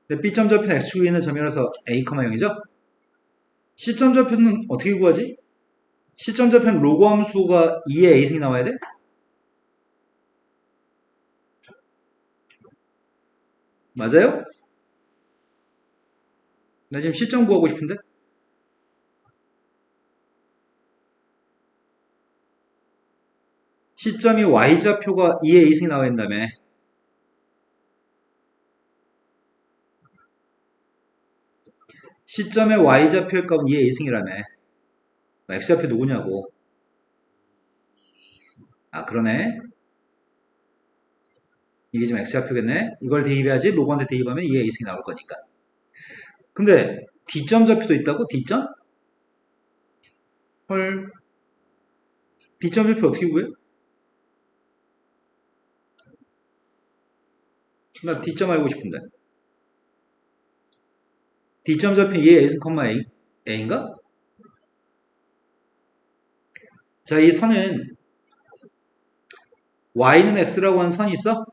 Speaker 1: 네, B점 좌표는 x축 위에 있는 점이라서 a, 0이죠? C점 좌표는 어떻게 구하지? C점 좌표는 로그 함수가 2의 a승이 나와야 돼? 맞아요? 나 지금 C점 구하고 싶은데? C점이 y좌표가 2의 a승이 나와야 된다며. C점의 y좌표의 값은 2의 a승이라며. x좌표 누구냐고. 아, 그러네. 이게 지금 x좌표겠네. 이걸 대입해야지 로그한테 대입하면 2의 a승이 나올 거니까. 근데 D점 좌표도 있다고? D점? 헐. D점 좌표 어떻게 구해? 나 D점 알고 싶은데. D점 좌표 2의 a승, a인가? 자, 이 선은 y는 x라고 하는 선이 있어?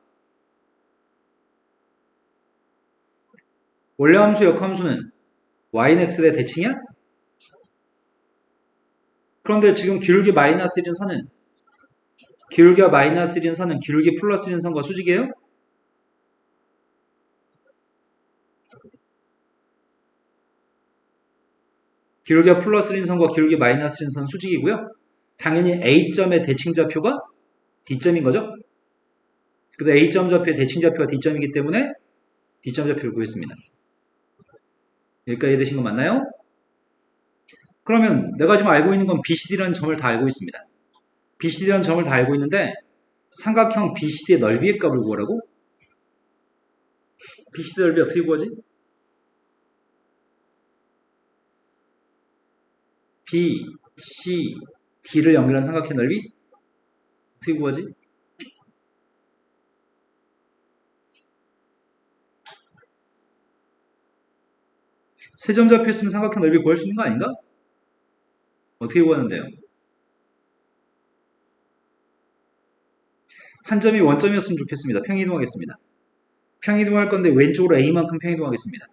Speaker 1: 원래 함수 역함수는 y는 x의 대칭이야? 그런데 지금 기울기 마이너스 1인 선은 기울기가 마이너스 1인 선은 기울기 플러스 1인 선과 수직이에요? 기울기가 플러스 1인 선과 기울기 마이너스 1인 선 수직이고요. 당연히 A점의 대칭 좌표가 D점인 거죠. 그래서 A점 좌표의 대칭 좌표가 D점이기 때문에 D점 좌표를 구했습니다. 여기까지 이해되신 거 맞나요? 그러면 내가 지금 알고 있는 건 BCD라는 점을 다 알고 있습니다. BCD라는 점을 다 알고 있는데 삼각형 BCD의 넓이의 값을 구하라고? BCD 넓이 어떻게 구하지? B, C, D를 연결한 삼각형 넓이? 어떻게 구하지? 세 점 좌표 있으면 삼각형 넓이 구할 수 있는 거 아닌가? 어떻게 구하는데요? 한 점이 원점이었으면 좋겠습니다. 평이동하겠습니다. 평이동할 건데 왼쪽으로 A만큼 평이동하겠습니다.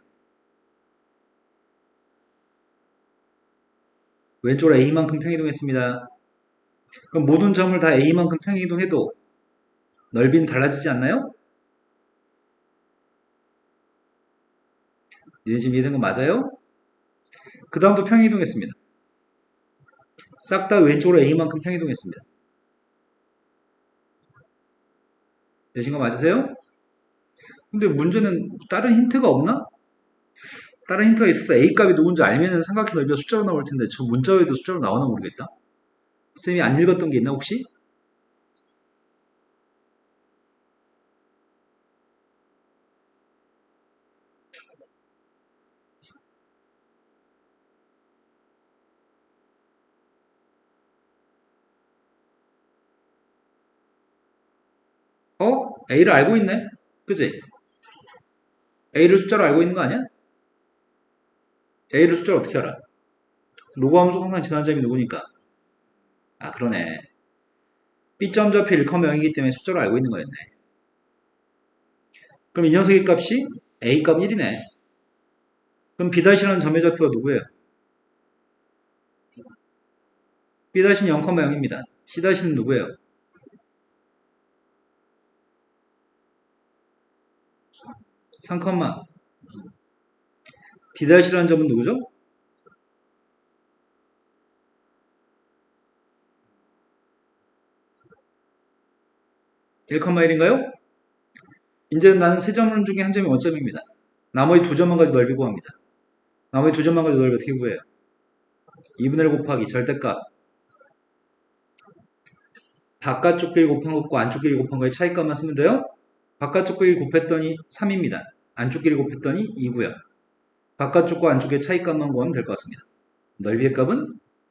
Speaker 1: 왼쪽으로 A만큼 평이동했습니다. 그럼 모든 점을 다 A만큼 평이동해도 넓이는 달라지지 않나요? 니네 지금 이해된 거 맞아요? 그 다음도 평이동했습니다. 싹 다 왼쪽으로 A만큼 평이동했습니다. 되신 거 맞으세요? 근데 문제는 다른 힌트가 없나? 다른 힌트가 있어서 A값이 누군지 알면 삼각형 넓이가 숫자로 나올 텐데 저 문자 외에도 숫자로 나오나 모르겠다. 쌤이 안 읽었던 게 있나 혹시? A를 알고 있네? 그치? A를 숫자로 알고 있는 거 아니야? A를 숫자로 어떻게 알아? 로그 함수 항상 지나는 점이 누구니까? 아 그러네. B점 좌표 1,0이기 때문에 숫자로 알고 있는 거였네. 그럼 이 녀석의 값이 A값 1이네. 그럼 B'라는 점의 좌표가 누구예요? B'는 0,0입니다. C'는 누구예요? 3, D'라는 점은 누구죠? 1,1인가요? 이제 나는 세 점 중에 한 점이 원점입니다. 나머지 두 점만 가지고 넓이 구합니다. 나머지 두 점만 가지고 넓이 어떻게 구해요? 2분의 1 곱하기 절대값 바깥쪽 길이 곱한 것과 안쪽 길이 곱한 거의 차이값만 쓰면 돼요. 바깥쪽 길이 곱했더니 3입니다. 안쪽 길이 곱했더니 2고요. 바깥쪽과 안쪽의 차이값만 구하면 될 것 같습니다. 넓이의 값은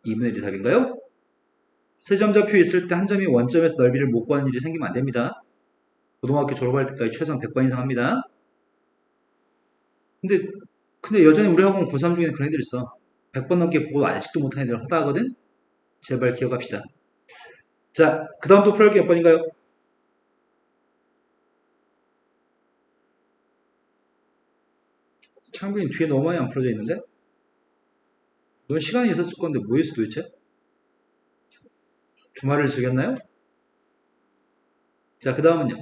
Speaker 1: 2분의 1이 답인가요? 세 점 좌표 있을 때 한 점이 원점에서 넓이를 못 구하는 일이 생기면 안 됩니다. 고등학교 졸업할 때까지 최소한 100번 이상 합니다. 근데 여전히 우리 학원 고3 중에는 그런 애들 있어. 100번 넘게 보고 아직도 못하는 애들 하다 하거든? 제발 기억합시다. 자, 그 다음 또 풀어볼 게 몇 번인가요? 창빈이 뒤에 너무 많이 안 풀어져 있는데? 넌 시간이 있었을 건데 뭐 했어 도대체? 주말을 즐겼나요? 자, 그 다음은요.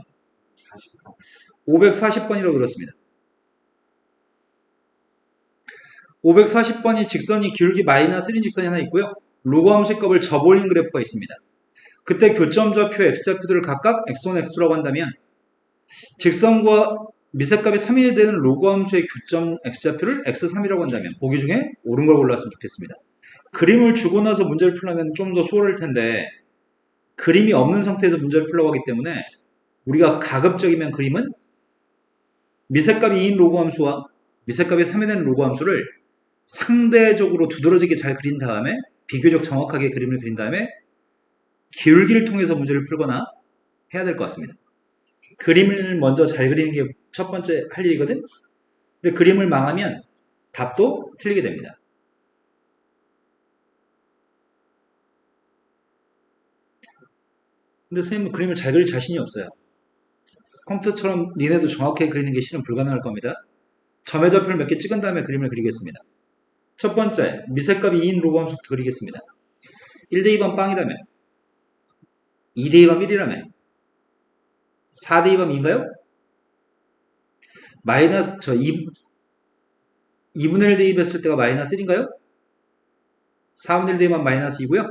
Speaker 1: 540번이라고 들었습니다. 540번이 직선이 기울기 마이너스 1인 직선이 하나 있고요. 로그 함수의 값을 접올린 그래프가 있습니다. 그때 교점 좌표, x좌표들을 각각 x1, x2라고 한다면 직선과 미세값이 3이 되는 로그 함수의 교점 x좌표를 x3이라고 한다면 보기 중에 옳은 걸 골랐으면 좋겠습니다. 그림을 주고 나서 문제를 풀려면 좀 더 수월할 텐데 그림이 없는 상태에서 문제를 풀려고 하기 때문에 우리가 가급적이면 그림은 미세값이 2인 로그 함수와 미세값이 3이 되는 로그 함수를 상대적으로 두드러지게 잘 그린 다음에 비교적 정확하게 그림을 그린 다음에 기울기를 통해서 문제를 풀거나 해야 될 것 같습니다. 그림을 먼저 잘 그리는 게 첫 번째 할 일이거든? 근데 그림을 망하면 답도 틀리게 됩니다. 근데 선생님은 그림을 잘 그릴 자신이 없어요. 컴퓨터처럼 니네도 정확하게 그리는 게 실은 불가능할 겁니다. 점의 좌표를 몇 개 찍은 다음에 그림을 그리겠습니다. 첫 번째, 미세값이 2인 로그 함수부터 그리겠습니다. 1대 2번 빵이라면 2대 2번 1이라면 4대 2번 2인가요? 마이너스 2분의 1 대입했을 때가 마이너스 1인가요? 4분의 1 대입하면 마이너스 2고요.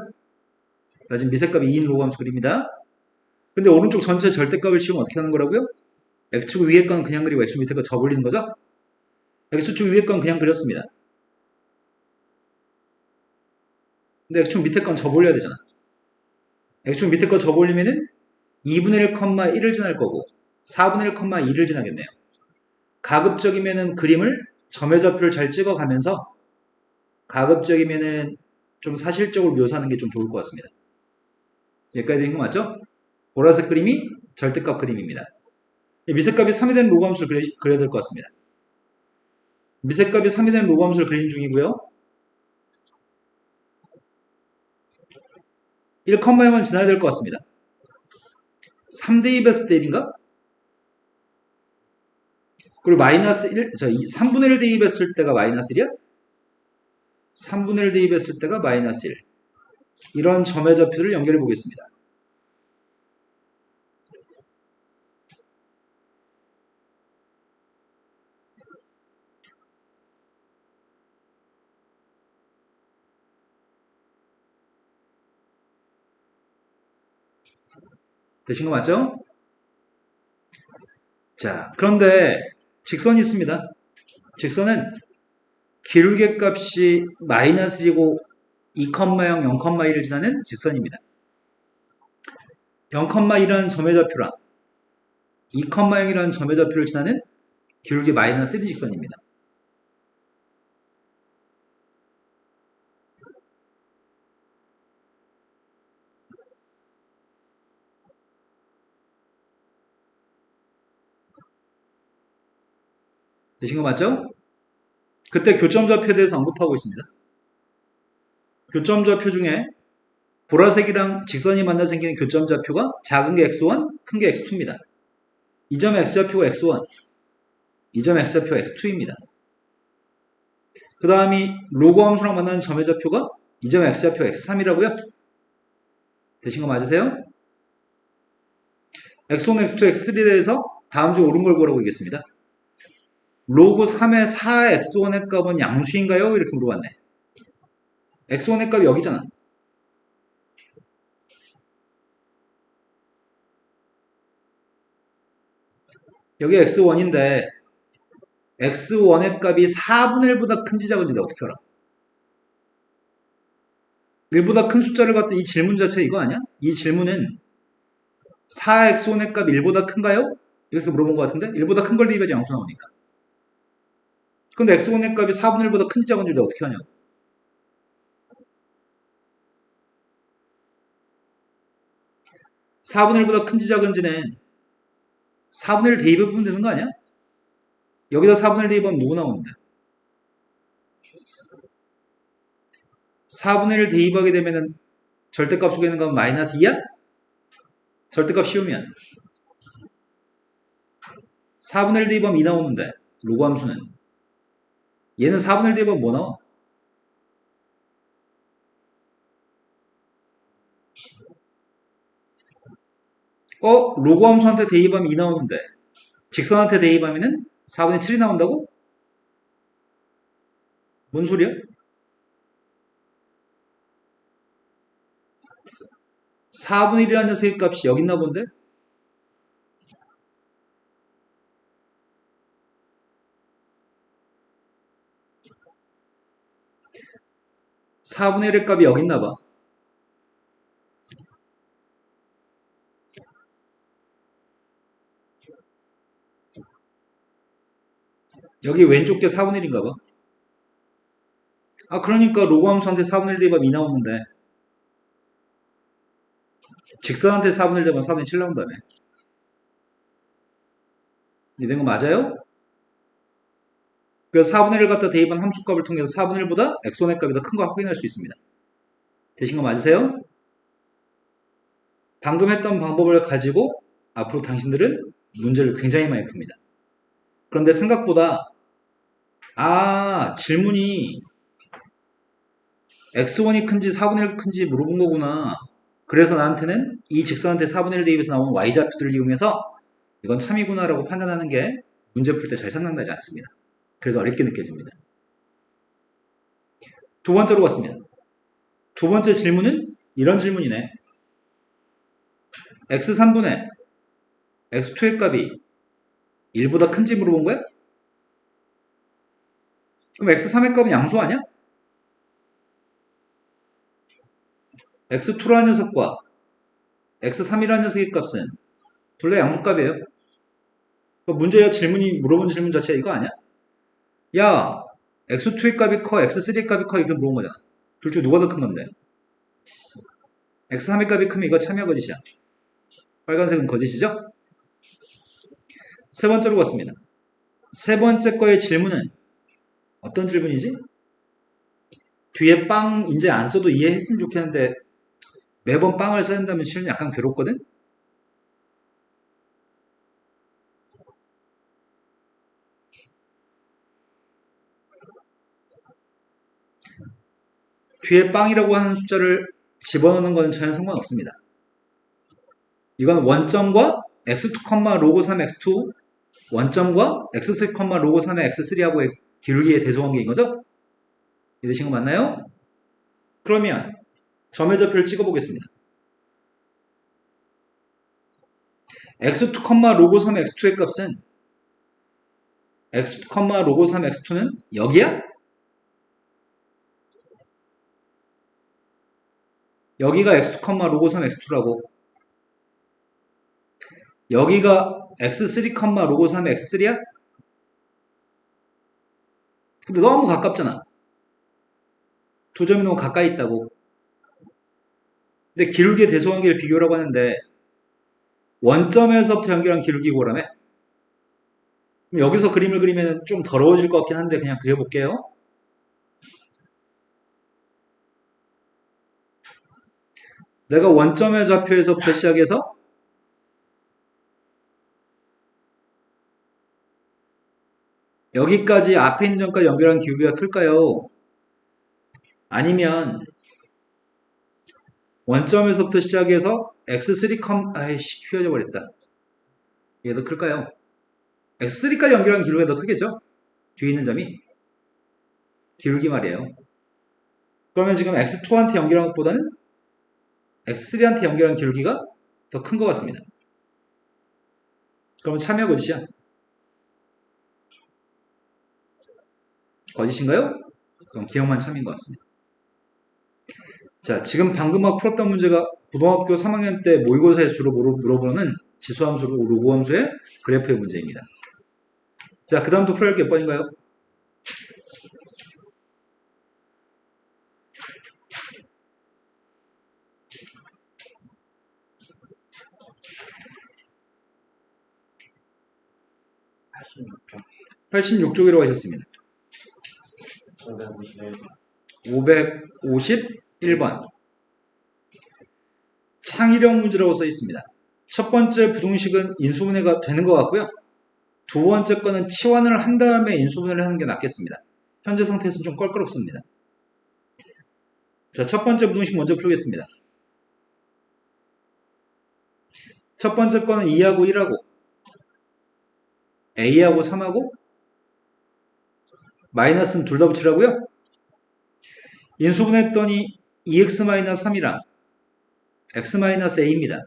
Speaker 1: 지금 미세값이 2인 로그 함수 그립니다. 근데 오른쪽 전체 절대값을 치우면 어떻게 하는 거라고요? x축 위에 건 그냥 그리고 x축 밑에 거 접올리는 거죠? x축 위에 건 그냥 그렸습니다. 근데 x축 밑에 건 접올려야 되잖아. x축 밑에 거 접올리면은 2분의 1,1을 지날 거고 4분의 1,2를 지나겠네요. 가급적이면은 그림을 점의 좌표를 잘 찍어가면서 가급적이면은 좀 사실적으로 묘사하는 게 좀 좋을 것 같습니다. 여기까지 된 거 맞죠? 보라색 그림이 절대값 그림입니다. 미세값이 3이 되는 로그 함수를 그려야 될 것 같습니다. 미세값이 3이 되는 로그 함수를 그리는 중이고요. 1,0만 지나야 될 것 같습니다. 3대 2 했을 때 1인가? 그리고 마이너스 1, 3분의 1 대입했을 때가 마이너스 1이야? 3분의 1 대입했을 때가 마이너스 1. 이런 점의 좌표를 연결해 보겠습니다. 되신 거 맞죠? 자, 그런데 직선이 있습니다. 직선은 기울기 값이 마이너스 1이고 2,0, 0,1을 지나는 직선입니다. 0,1이라는 점의 좌표랑 2,0이라는 점의 좌표를 지나는 기울기 마이너스 1 직선입니다. 되신 거 맞죠? 그때 교점 좌표에 대해서 언급하고 있습니다. 교점 좌표 중에 보라색이랑 직선이 만나 생기는 교점 좌표가 작은 게 x1, 큰 게 x2입니다. 이 점의 x좌표가 x1, 이 점의 x좌표가 x2입니다. 그 다음이 로그 함수랑 만나는 점의 좌표가 이 점의 x좌표가 x3이라고요? 되신 거 맞으세요? x1, x2, x3에 대해서 다음 중 옳은 걸 보라고 얘기했습니다. 로그 3의 4x1의 값은 양수인가요? 이렇게 물어봤네. x1의 값이 여기잖아. 여기 x1인데 x1의 값이 4분의 1보다 큰지 작은지 어떻게 알아? 1보다 큰 숫자를 갖다 이 질문 자체 이거 아니야? 이 질문은 4x1의 값이 1보다 큰가요? 이렇게 물어본 것 같은데 1보다 큰 걸 대입해야지 양수 나오니까. 근데 x1의 값이 4분의 1보다 큰지 작은지 어떻게 하냐고. 4분의 1보다 큰지 작은지는 4분의 1 대입해보면 되는 거 아니야? 여기다 4분의 1 대입하면 누구 나오는데? 4분의 1 대입하게 되면은 절대값 속에 있는 건 마이너스 2야? 절대값 씌우면 4분의 1 대입하면 2 나오는데 로그 함수는 얘는 4분의 1 대입하면 뭐 나와? 로그 함수한테 대입하면 2 나오는데 직선한테 대입하면은 4분의 7이 나온다고? 뭔 소리야? 4분의 1이라는 녀석의 값이 여기 있나 본데? (4분의 1의) 값이 여기 있나 봐. 여기 왼쪽 게 4분의 1인가 봐. 그러니까 로그 함수한테 4분의 1 대입하면 2 나오는데 직선한테 4분의 1 대입하면 4분의 7 나온다며. 이된 거 맞아요? 그래서 4분의 1을 갖다 대입한 함수값을 통해서 4분의 1보다 x1의 값이 더 큰 거 확인할 수 있습니다. 되신 거 맞으세요? 방금 했던 방법을 가지고 앞으로 당신들은 문제를 굉장히 많이 풉니다. 그런데 생각보다 질문이 x1이 큰지 4분의 1 큰지 물어본 거구나. 그래서 나한테는 이 직선한테 4분의 1 대입해서 나오는 y좌표들을 이용해서 이건 참이구나 라고 판단하는 게 문제 풀 때 잘 생각나지 않습니다. 그래서 어렵게 느껴집니다. 두 번째로 갔습니다. 두 번째 질문은 이런 질문이네. x3분의 x2의 값이 1보다 큰지 물어본 거야? 그럼 x3의 값은 양수 아니야? x2라는 녀석과 x3이라는 녀석의 값은 둘 다 양수값이에요. 문제야 질문이 물어본 질문 자체가 이거 아니야? 야, x2의 값이 커, x3의 값이 커 이렇게 물어본 거잖아. 둘 중 누가 더 큰 건데? x3의 값이 크면 이거 참이야 거짓이야? 빨간색은 거짓이죠? 세 번째로 갔습니다. 세 번째 거의 질문은 어떤 질문이지? 뒤에 빵 이제 안 써도 이해했으면 좋겠는데 매번 빵을 써야 된다면 실은 약간 괴롭거든? 뒤에 빵이라고 하는 숫자를 집어넣는 것은 전혀 상관없습니다. 이건 원점과 x2, 로그 3, x2 원점과 x3, 로그 3의 x3하고의 기울기의 대소관계인 거죠? 이해되신 거 맞나요? 그러면 점의 좌표를 찍어보겠습니다. x2, 로그 3, x2의 값은 x2, 로그 3, x2는 여기야? 여기가 x2, 로그 3, x2라고. 여기가 x3, 로그 3의 x3야? 근데 너무 가깝잖아. 두 점이 너무 가까이 있다고. 근데 기울기의 대소관계를 비교라고 하는데 원점에서부터 연결한 기울기 고라며? 그럼 여기서 그림을 그리면 좀 더러워질 것 같긴 한데 그냥 그려볼게요. 내가 원점의 좌표에서부터 시작해서 여기까지 앞에 있는 점까지 연결한 기울기가 클까요? 아니면 원점에서부터 시작해서 x3, 아이씨 휘어져 버렸다. 이게 더 클까요? x3까지 연결한 기울기가 더 크겠죠? 뒤에 있는 점이 기울기 말이에요. 그러면 지금 x2한테 연결한 것보다는 x3한테 연결한 기울기가 더 큰 것 같습니다. 그러면 참여 거짓이야? 거짓인가요? 그럼 기억만 참인 것 같습니다. 자, 지금 방금 막 풀었던 문제가 고등학교 3학년 때 모의고사에서 주로 물어보는 지수함수, 로그함수의 그래프의 문제입니다. 자, 그 다음부터 풀어야 할 게 몇 번인가요?
Speaker 2: 86쪽.
Speaker 1: 86쪽이라고 하셨습니다.
Speaker 2: 551.
Speaker 1: 551번. 창의력 문제라고 써 있습니다. 첫 번째 부등식은 인수분해가 되는 것 같고요. 두 번째 거는 치환을 한 다음에 인수분해를 하는 게 낫겠습니다. 현재 상태에서는 좀 껄끄럽습니다. 자, 첫 번째 부등식 먼저 풀겠습니다. 첫 번째 거는 2하고 1하고 A하고 3하고 마이너스는 둘 다 붙이라고요. 인수분해했더니 2x-3이랑 x-a입니다.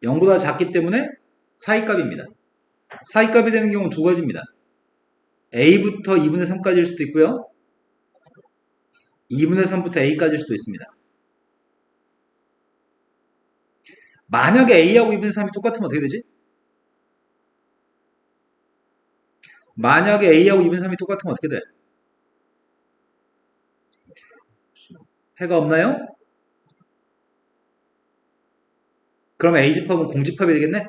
Speaker 1: 0보다 작기 때문에 사이값입니다. 사이값이 되는 경우는 두 가지입니다. a부터 2분의 3까지일 수도 있고요. 2분의 3부터 a까지일 수도 있습니다. 만약에 a하고 2분의 3이 똑같으면 어떻게 되지? 만약에 a하고 2분의 3이 똑같으면 어떻게 돼? 해가 없나요? 그럼 a집합은 공집합이 되겠네?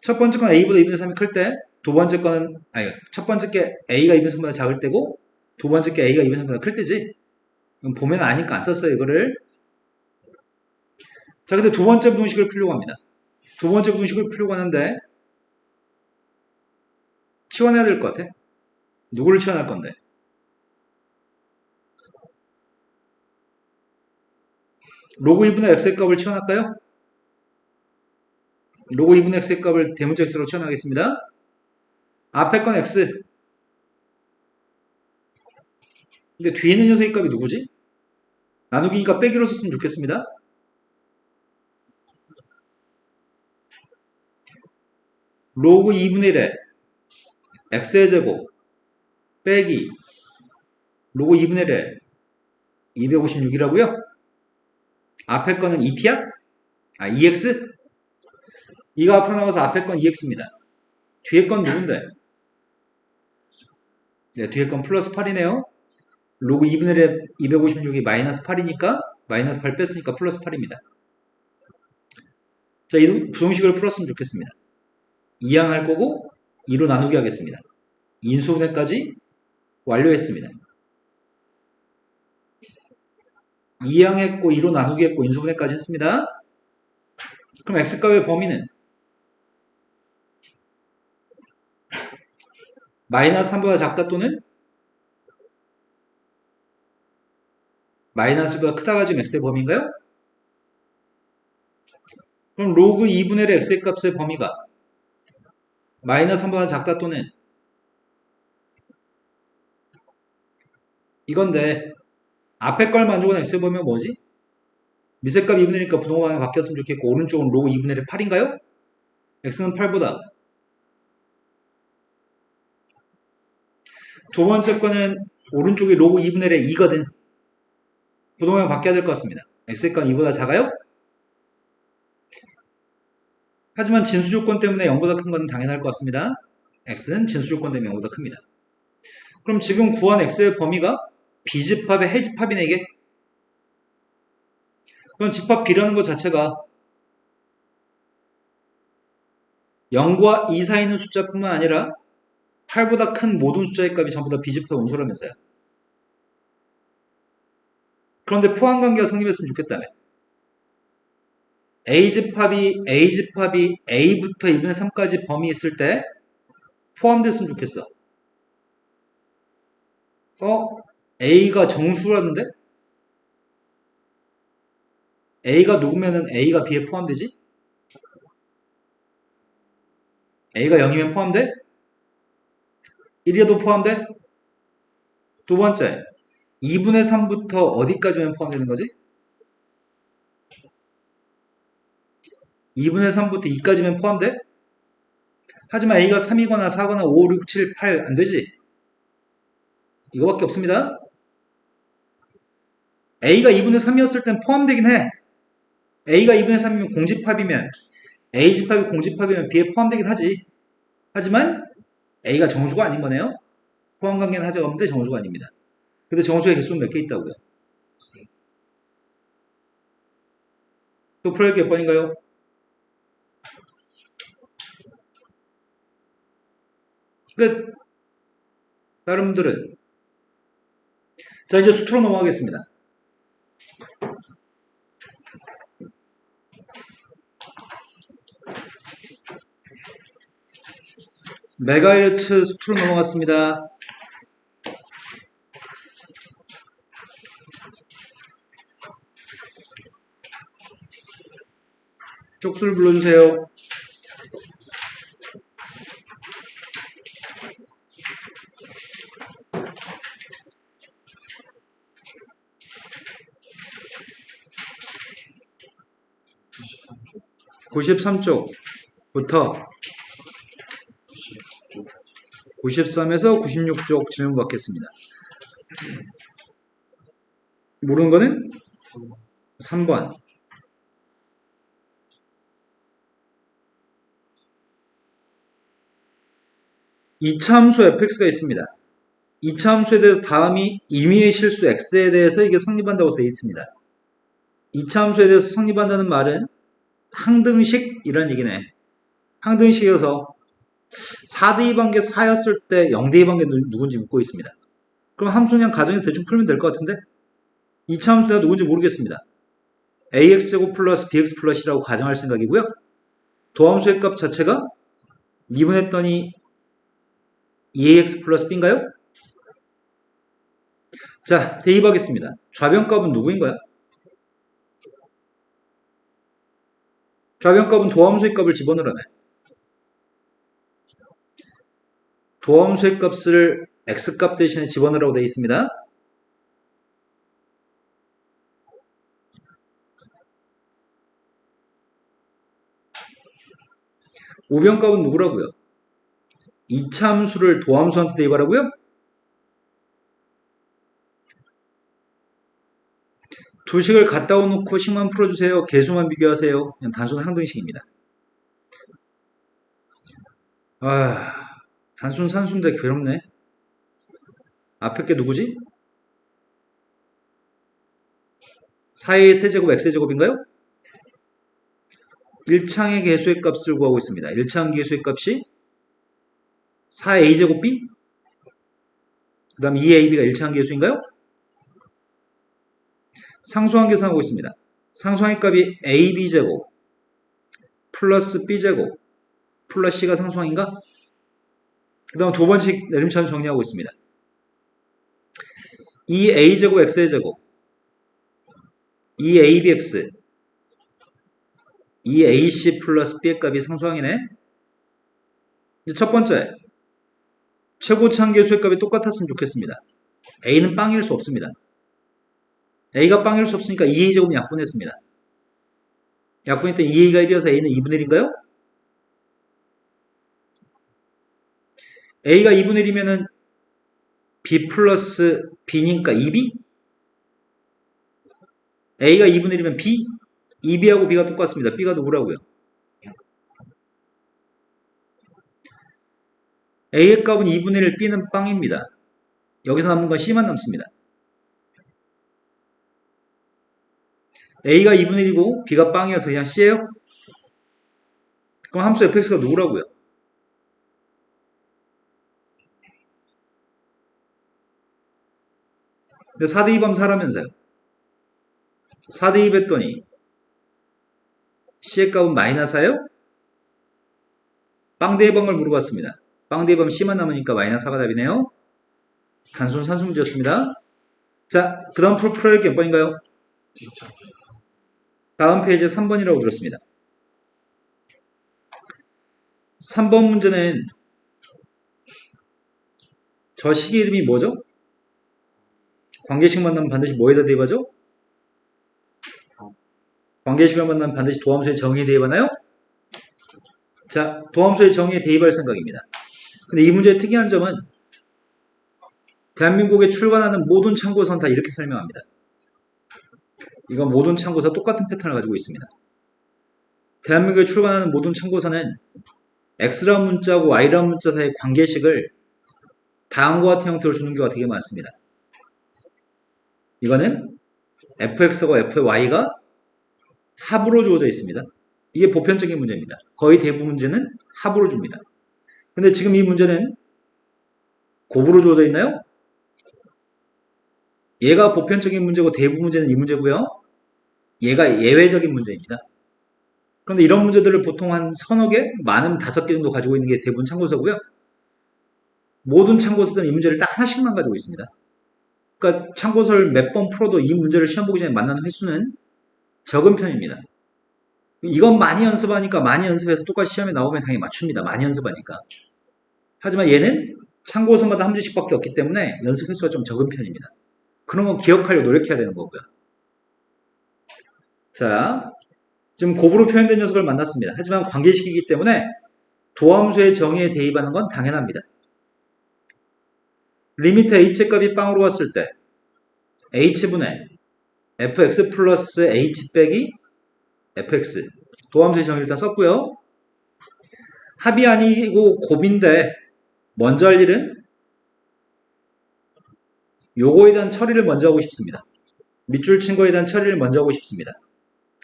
Speaker 1: 첫 번째 건 a보다 2분의 3이 클 때, 두 번째 거는, 아니, 첫 번째 게 a가 2분의 3보다 작을 때고, 두 번째 게 a가 2분의 3보다 클 때지? 그럼 보면 아니까 안 썼어요, 이거를. 자, 근데 두 번째 부등식을 풀려고 합니다. 두 번째 부등식을 풀려고 하는데, 치환해야 될 것 같아. 누구를 치환할 건데? 로그 2분의 x의 값을 치환할까요? 로그 2분의 x의 값을 대문자 x로 치환하겠습니다. 앞에 건 x. 근데 뒤에 있는 녀석의 값이 누구지? 나누기니까 빼기로 썼으면 좋겠습니다. 로그 2분의 1에 x의 제곱 빼기 로그 2분의 1에 256이라고요? 앞에 거는 2t야? 아, 2x? 이거 앞으로 나와서 앞에 건 2x입니다. 뒤에 건 누군데? 네, 뒤에 건 플러스 8이네요. 로그 2분의 1에 256이 마이너스 8이니까 마이너스 8 뺐으니까 플러스 8입니다. 자, 이 부등식을 풀었으면 좋겠습니다. 2항 할 거고 2로 나누기 하겠습니다. 인수분해까지 완료했습니다. 2항 했고 2로 나누기 했고 인수분해까지 했습니다. 그럼 x값의 범위는 마이너스 3보다 작다 또는 마이너스보다 크다가 지금 x의 범위인가요? 그럼 로그 2분의 1의 x의 값의 범위가 마이너스 3보다 작다 또는 이건데 앞에 걸 만족하는 x의 범위가 뭐지? 미세값 2분의 1이니까 부동호 방향이 바뀌었으면 좋겠고 오른쪽은 로그 2분의 1의 8인가요? x는 8보다 두 번째 거는 오른쪽이 로그 2분의 1의 2거든. 부동호 방향 바뀌어야 될 것 같습니다. x의 값 2보다 작아요? 하지만 진수 조건 때문에 0보다 큰 건 당연할 것 같습니다. x는 진수 조건 때문에 0보다 큽니다. 그럼 지금 구한 x의 범위가 비집합의 해집합이네 이게. 그럼 집합 b라는 것 자체가 0과 2 사이 있는 숫자뿐만 아니라 8보다 큰 모든 숫자의 값이 전부 다 비집합의 음수라면서요. 그런데 포함관계가 성립했으면 좋겠다며. A집합이 A부터 2분의 3까지 범위 있을 때 포함됐으면 좋겠어. A가 정수라는데? A가 누구면은 A가 B에 포함되지? A가 0이면 포함돼? 1이어도 포함돼? 두 번째, 2분의 3부터 어디까지면 포함되는 거지? 2분의 3부터 2까지면 포함돼? 하지만 A가 3이거나 4거나 5, 6, 7, 8 안 되지? 이거밖에 없습니다. A가 2분의 3이었을 땐 포함되긴 해. A가 2분의 3이면 공집합이면 A집합이 공집합이면 B에 포함되긴 하지. 하지만 A가 정수가 아닌 거네요. 포함관계는 하자가 없는데 정수가 아닙니다. 근데 정수의 개수는 몇 개 있다고요? 또 풀어야 할 몇 번인가요? 끝. 다른 분들은 자 이제 수트로 넘어가겠습니다. 메가헤르츠 수트로 넘어갔습니다. 쪽수를 불러주세요. (93쪽부터) 93에서 96쪽 질문 받겠습니다. 모르는 거는 3번. 이차 함수 fx가 있습니다. 이차 함수에 대해서 다음이 임의의 실수 x에 대해서 이게 성립한다고 되어 있습니다. 이차 함수에 대해서 성립한다는 말은 항등식이란 얘기네. 항등식이어서 4대2 관계 4였을 때 0대2 관계 누군지 묻고 있습니다. 그럼 함수 그냥 가정에서 대충 풀면 될 것 같은데 2차 함수가 누군지 모르겠습니다. ax제곱 플러스 bx 플러스이라고 가정할 생각이고요. 도함수의 값 자체가 미분했더니 2ax 플러스 b인가요? 자, 대입하겠습니다. 좌변값은 누구인가요? 좌변값은 도함수의 값을 집어넣으라네. 도함수의 값을 x값 대신에 집어넣으라고 되어 있습니다. 우변값은 누구라고요? 이차 함수를 도함수한테 대입하라고요? 두 식을 갖다 놓고 식만 풀어주세요. 개수만 비교하세요. 그냥 단순 항등식입니다. 단순 산수인데 괴롭네. 앞에 게 누구지? 4의 세제곱 x제곱인가요? 1창의 개수의 값을 구하고 있습니다. 1창 개수의 값이 4a제곱 b? 그 다음 2ab가 1창 개수인가요? 상수항 계산하고 있습니다. 상수항의 값이 ab제곱 플러스 b제곱 플러스 c가 상수항인가? 그 다음 두 번씩 내림차순 정리하고 있습니다. 2a제곱 x의 제곱 이 ABX, 이 AC 플러스 B의 값이 상수항이네. 이제 첫 번째, 최고치 한계수의 값이 똑같았으면 좋겠습니다. A는 빵일 수 없습니다. A가 빵일 수 없으니까 2A제곱은 약분했습니다. 약분했더니 2A가 1이어서 A는 2분의 1인가요? A가 2분의 1이면은 B 플러스 B니까 2B? A가 2분의 1이면 B? 2B하고 B가 똑같습니다. B가 누구라고요? A의 값은 2분의 1, B는 빵입니다. 여기서 남는 건 C만 남습니다. A가 2분의 1이고 B가 빵이어서 그냥 C예요? 그럼 함수 fx가 누구라고요? 근데 4대 2하면 4라면서요. 4대 2 했더니 C의 값은 마이너스 4예요? 빵 대입방을 물어봤습니다. 빵 대입하면 C만 남으니까 마이너스 4가 답이네요. 단순 산수 문제였습니다. 자, 그 다음 풀어야 할 게 몇 번인가요? 다음 페이지에 3번이라고 들었습니다. 3번 문제는 저 식의 이름이 뭐죠? 관계식 만나면 반드시 뭐에다 대입하죠? 관계식을 만나면 반드시 도함수의 정의에 대입하나요? 자, 도함수의 정의에 대입할 생각입니다. 근데 이 문제의 특이한 점은 대한민국에 출간하는 모든 참고서는 다 이렇게 설명합니다. 이건 모든 참고서 똑같은 패턴을 가지고 있습니다. 대한민국에 출간하는 모든 참고서는 X라는 문자하고 Y라는 문자 사이의 관계식을 다음과 같은 형태로 주는 경우가 되게 많습니다. 이거는 fx와 fy가 합으로 주어져 있습니다. 이게 보편적인 문제입니다. 거의 대부분 문제는 합으로 줍니다. 근데 지금 이 문제는 곱으로 주어져 있나요? 얘가 보편적인 문제고 대부분 문제는 이 문제고요. 얘가 예외적인 문제입니다. 그런데 이런 문제들을 보통 한 서너 개, 많으면 5개 정도 가지고 있는 게 대부분 참고서고요. 모든 참고서들은 이 문제를 딱 하나씩만 가지고 있습니다. 그러니까 참고서를 몇 번 풀어도 이 문제를 시험 보기 전에 만나는 횟수는 적은 편입니다. 이건 많이 연습하니까 많이 연습해서 똑같이 시험에 나오면 당연히 맞춥니다. 많이 연습하니까. 하지만 얘는 참고서마다 한 문제씩밖에 없기 때문에 연습 횟수가 좀 적은 편입니다. 그런 건 기억하려고 노력해야 되는 거고요. 자, 지금 곱으로 표현된 녀석을 만났습니다. 하지만 관계식이기 때문에 도함수의 정의에 대입하는 건 당연합니다. 리미트 h의 값이 빵으로 왔을 때 h분의 fx 플러스 h 빼기 fx 도함수의 정의 일단 썼고요. 합이 아니고 곱인데 먼저 할 일은 요거에 대한 처리를 먼저 하고 싶습니다. 밑줄 친 거에 대한 처리를 먼저 하고 싶습니다.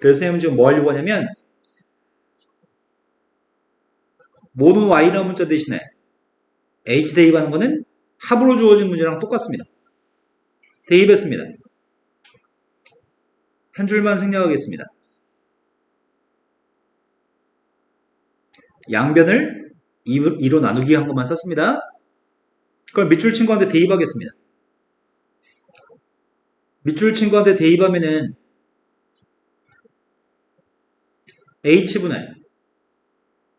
Speaker 1: 그래서 선생님은 지금 뭐 하려고 하냐면 모든 y라는 문자 대신에 h 대입하는 거는 합으로 주어진 문제랑 똑같습니다. 대입했습니다. 한 줄만 생략하겠습니다. 양변을 2로 나누기 한 것만 썼습니다. 그걸 밑줄 친구한테 대입하겠습니다. 밑줄 친구한테 대입하면은 h분의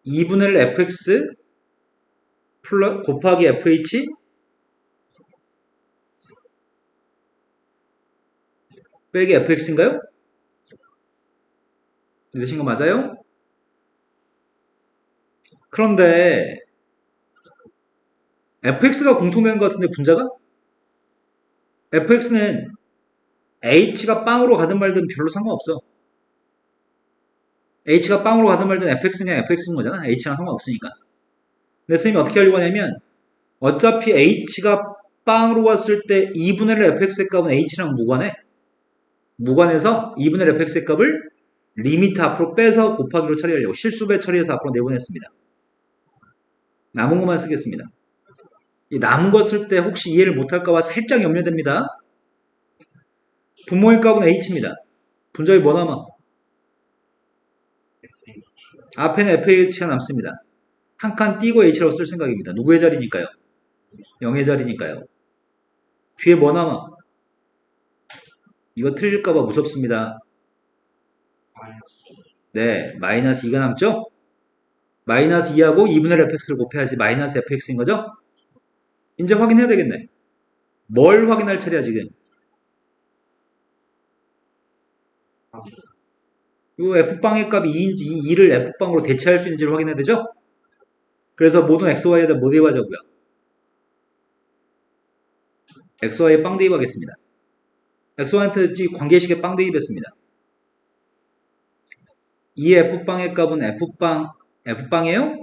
Speaker 1: 2분의 1 fx 곱하기 fh 빼기 fx인가요? 되신 거 맞아요? 그런데 fx가 공통되는 것 같은데 분자가? fx는 h가 빵으로 가든 말든 별로 상관없어. h가 빵으로 가든 말든 fx는 그냥 fx인 거잖아. h랑 상관없으니까. 근데 선생님이 어떻게 하려고 하냐면 어차피 h가 빵으로 왔을 때 2분의 1 fx의 값은 h랑 무관해. 무관해서 2분의 1 fx의 값을 리미트 앞으로 빼서 곱하기로 처리하려고 실수배 처리해서 앞으로 내보냈습니다. 남은 것만 쓰겠습니다. 이 남은 거 쓸 때 혹시 이해를 못할까봐 살짝 염려됩니다. 분모의 값은 h입니다. 분자에 뭐 남아? 앞에는 fh가 남습니다. 한 칸 띄고 h라고 쓸 생각입니다. 누구의 자리니까요? 0의 자리니까요. 뒤에 뭐 남아? 이거 틀릴까봐 무섭습니다.
Speaker 2: 마이너스
Speaker 1: 네, 마이너스 2가 남죠? 마이너스 2하고 2분의 fx를 곱해야지 마이너스 fx인 거죠? 이제 확인해야 되겠네. 뭘 확인할 차례야, 지금? 이 f방의 값이 2인지 2를 f방으로 대체할 수 있는지를 확인해야 되죠? 그래서 모든 xy에다 뭐 대입하자고요? xy에 빵 대입하겠습니다. xy한테 관계식에 빵 대입했습니다. 2의 f방의 값은 f방이에요?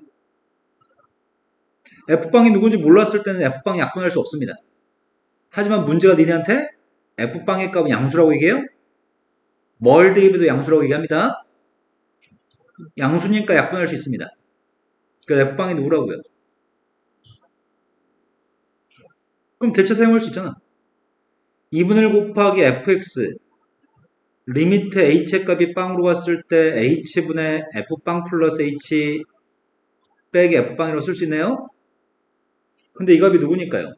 Speaker 1: f방이 누군지 몰랐을 때는 f방이 약분할 수 없습니다. 하지만 문제가 니네한테 f방의 값은 양수라고 얘기해요? 뭘 대입해도 양수라고 얘기합니다. 양수니까 약분할 수 있습니다. 그래서 f방이 누구라고요? 그럼 대체 사용할 수 있잖아. 2분의 1 곱하기 fx 리미트 h의 값이 빵으로 갔을 때 h분의 f빵 플러스 h 빼기 f빵이라고 쓸 수 있네요. 근데 이 값이 누구니까요?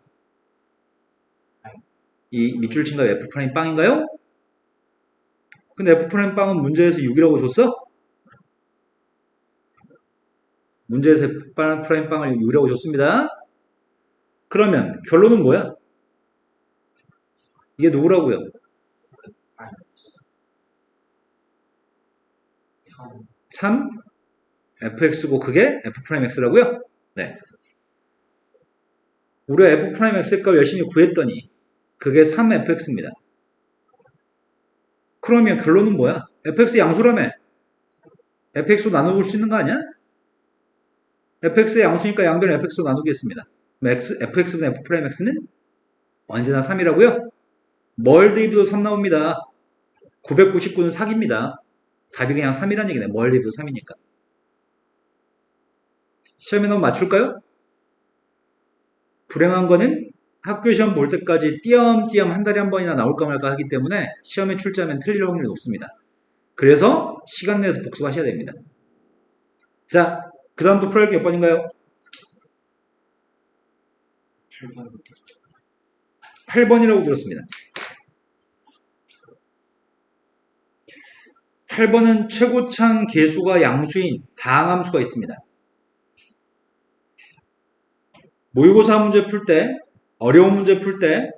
Speaker 1: 이 밑줄 친 값이 f'빵 빵인가요? 근데 f'빵은 문제에서 6이라고 줬어? 문제에서 f'빵을 6이라고 줬습니다. 그러면 결론은 뭐야? 이게 누구라고요?
Speaker 2: 마이너스
Speaker 1: 3 fx고 그게 f'x라고요? 네. 우리가 f'x의 값 열심히 구했더니 그게 3fx입니다. 그러면 결론은 뭐야? fx 양수라며? fx로 나눠볼 수 있는 거 아니야? fx의 양수니까 양변을 fx로 나누겠습니다. fx분의 f'x는 언제나 3이라고요? 뭘 대입해도 3 나옵니다. 999는 사기입니다. 답이 그냥 3이란 얘기네. 뭘 대입해도 3이니까. 시험에 나오면 맞출까요? 불행한 거는 학교 시험 볼 때까지 띄엄띄엄 한 달에 한 번이나 나올까 말까 하기 때문에 시험에 출제하면 틀릴 확률이 높습니다. 그래서 시간 내에서 복습하셔야 됩니다. 자, 그 다음부터 풀어야 할 게 몇 번인가요?
Speaker 2: 8번
Speaker 1: 8번이라고 들었습니다. 8번은 최고창 계수가 양수인 다항함수가 있습니다. 모의고사 문제 풀 때, 어려운 문제 풀 때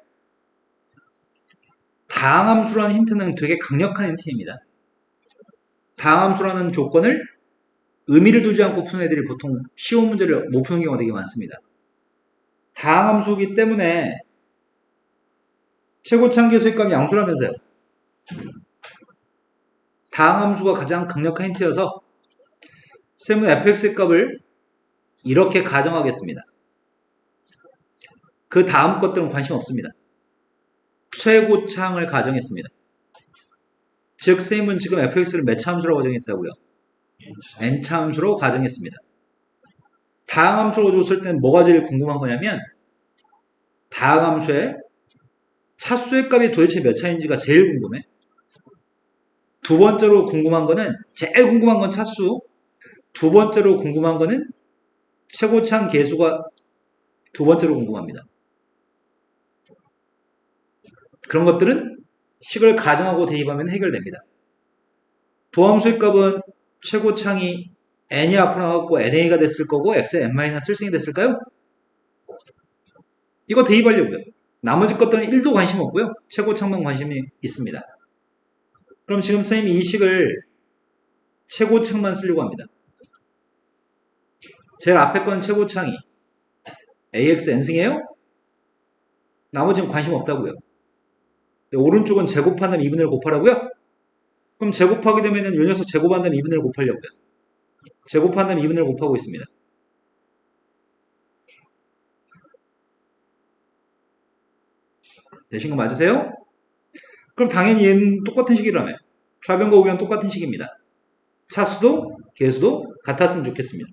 Speaker 1: 다항함수라는 힌트는 되게 강력한 힌트입니다. 다항함수라는 조건을 의미를 두지 않고 푸는 애들이 보통 쉬운 문제를 못 푸는 경우가 되게 많습니다. 다항함수이기 때문에 최고창 계수의 값이 양수라면서요. 다항함수가 가장 강력한 힌트여서 쌤은 fx의 값을 이렇게 가정하겠습니다. 그 다음 것들은 관심 없습니다. 최고창을 가정했습니다. 즉 쌤은 지금 fx를 몇 차 함수라고 가정했다고요? n차 함수로 가정했습니다. 다항함수로 줬을 때는 뭐가 제일 궁금한 거냐면 다항함수의 차수의 값이 도대체 몇 차인지가 제일 궁금해. 두 번째로 궁금한 거는 제일 궁금한 건 차수, 두 번째로 궁금한 거는 최고창 계수가 두 번째로 궁금합니다. 그런 것들은 식을 가정하고 대입하면 해결됩니다. 도함수의 값은 최고창이 n이 앞으로 나갔고 na가 됐을 거고 x의 n-1승이 됐을까요? 이거 대입하려고요. 나머지 것들은 1도 관심 없고요. 최고창만 관심이 있습니다. 그럼 지금 선생님이 이 식을 최고창만 쓰려고 합니다. 제일 앞에 건 최고창이 ax n승이에요? 나머지는 관심 없다고요. 오른쪽은 제곱한 다음 2분의 1 곱하라고요? 그럼 제곱하게 되면 요 녀석 제곱한 다음 2분의 1 곱하려고요. 제곱한 다음 2분의 1 곱하고 있습니다. 되신 거 맞으세요? 그럼 당연히 얘는 똑같은 식이라며. 좌변과 우변 똑같은 식입니다. 차수도 계수도 같았으면 좋겠습니다.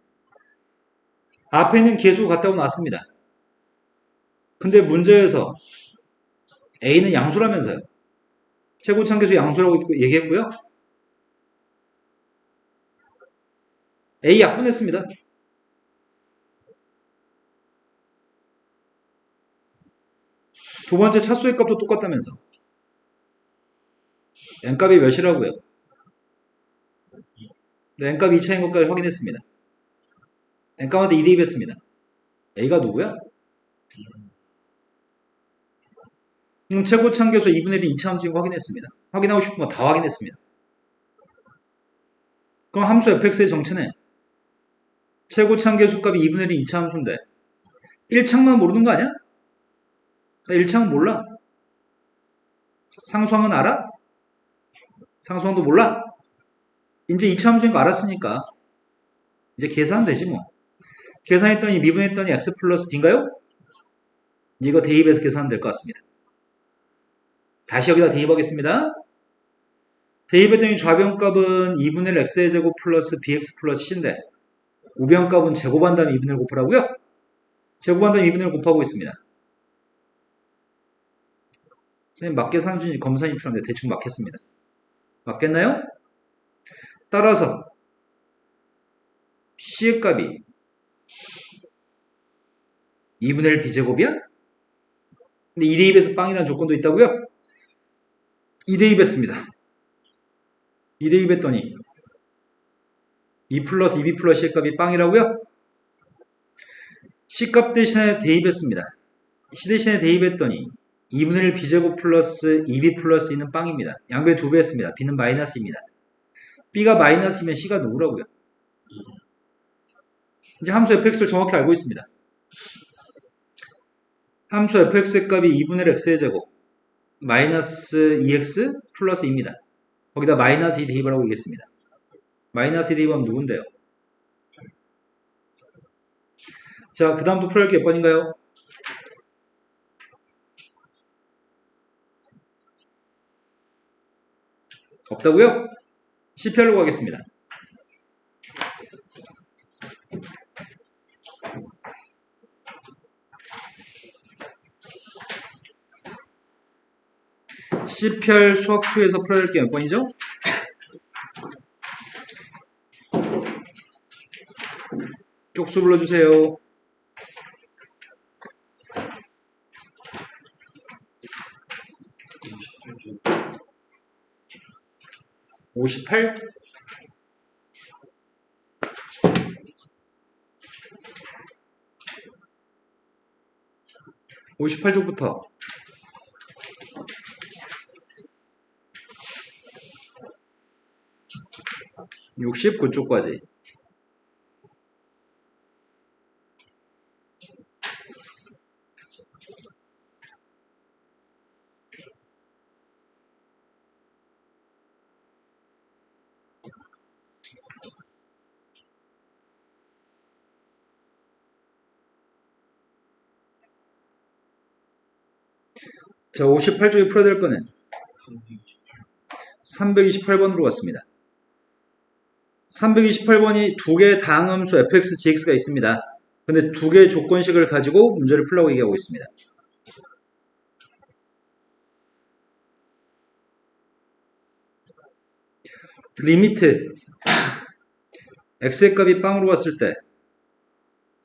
Speaker 1: 앞에 있는 계수가 같다고 나왔습니다. 근데 문제에서 A는 양수라면서요. 최고창 계수 양수라고 얘기했고요. A 약분했습니다. 두 번째 차수의 값도 똑같다면서. n값이 몇이라고요? 네, n값이 2차인 것까지 확인했습니다. n값한테 2 대입했습니다. a가 누구야? 최고 참교수 2분의 1이 2차 함수인 거 확인했습니다. 확인하고 싶은 거 다 확인했습니다. 그럼 함수 fx의 정체는 최고 참교수 값이 2분의 1이 2차 함수인데 1창만 모르는 거 아니야? 1창은 몰라. 상수항은 알아? 상수항도 몰라? 이제 2차 함수인 거 알았으니까 이제 계산하면 되지 뭐. 계산했더니 미분했더니 x 플러스 b인가요? 이제 이거 대입해서 계산하면 될 것 같습니다. 다시 여기다 대입하겠습니다. 대입했더니 좌변값은 2분의 1 x의 제곱 플러스 bx 플러스 c인데 우변값은 제곱한 다음에 2분의 1 곱하라고요? 제곱한 다음에 2분의 1 곱하고 있습니다. 선생님 맞게 산준이 검사님 필요한데 대충 맞겠습니다. 맞겠나요? 따라서 c의 값이 2분의 1 b제곱이야? 근데 2대입에서 빵이라는 조건도 있다고요? 2대입했습니다. 2대입했더니 2 플러스 2b 플러스 c의 값이 빵이라고요? c값 대신에 대입했습니다. c 대신에 대입했더니 2분의 1 b제곱 플러스 2b 플러스 2는 빵입니다. 양배 2배 했습니다. b는 마이너스입니다. b가 마이너스면 c가 누구라고요? 이제 함수 fx를 정확히 알고 있습니다. 함수 fx의 값이 2분의 1 x의 제곱 마이너스 2x 플러스 2입니다. 거기다 마이너스 2 대입을 하고 있겠습니다. 마이너스 2 대입하면 누군데요? 자, 그 다음 또 풀어야 할 게 몇 번인가요? 없다고요? CPR로 가겠습니다. CPR 수학2에서 풀어야 할 게 몇 번이죠? 쪽수 불러주세요. 58? 58쪽부터 69쪽까지 자, 58쪽에 풀어야 될 거는 328번으로 갔습니다. 328번이 두 개의 다항함수 fx, gx가 있습니다. 근데 두 개의 조건식을 가지고 문제를 풀라고 얘기하고 있습니다. 리미트 x의 값이 빵으로 갔을 때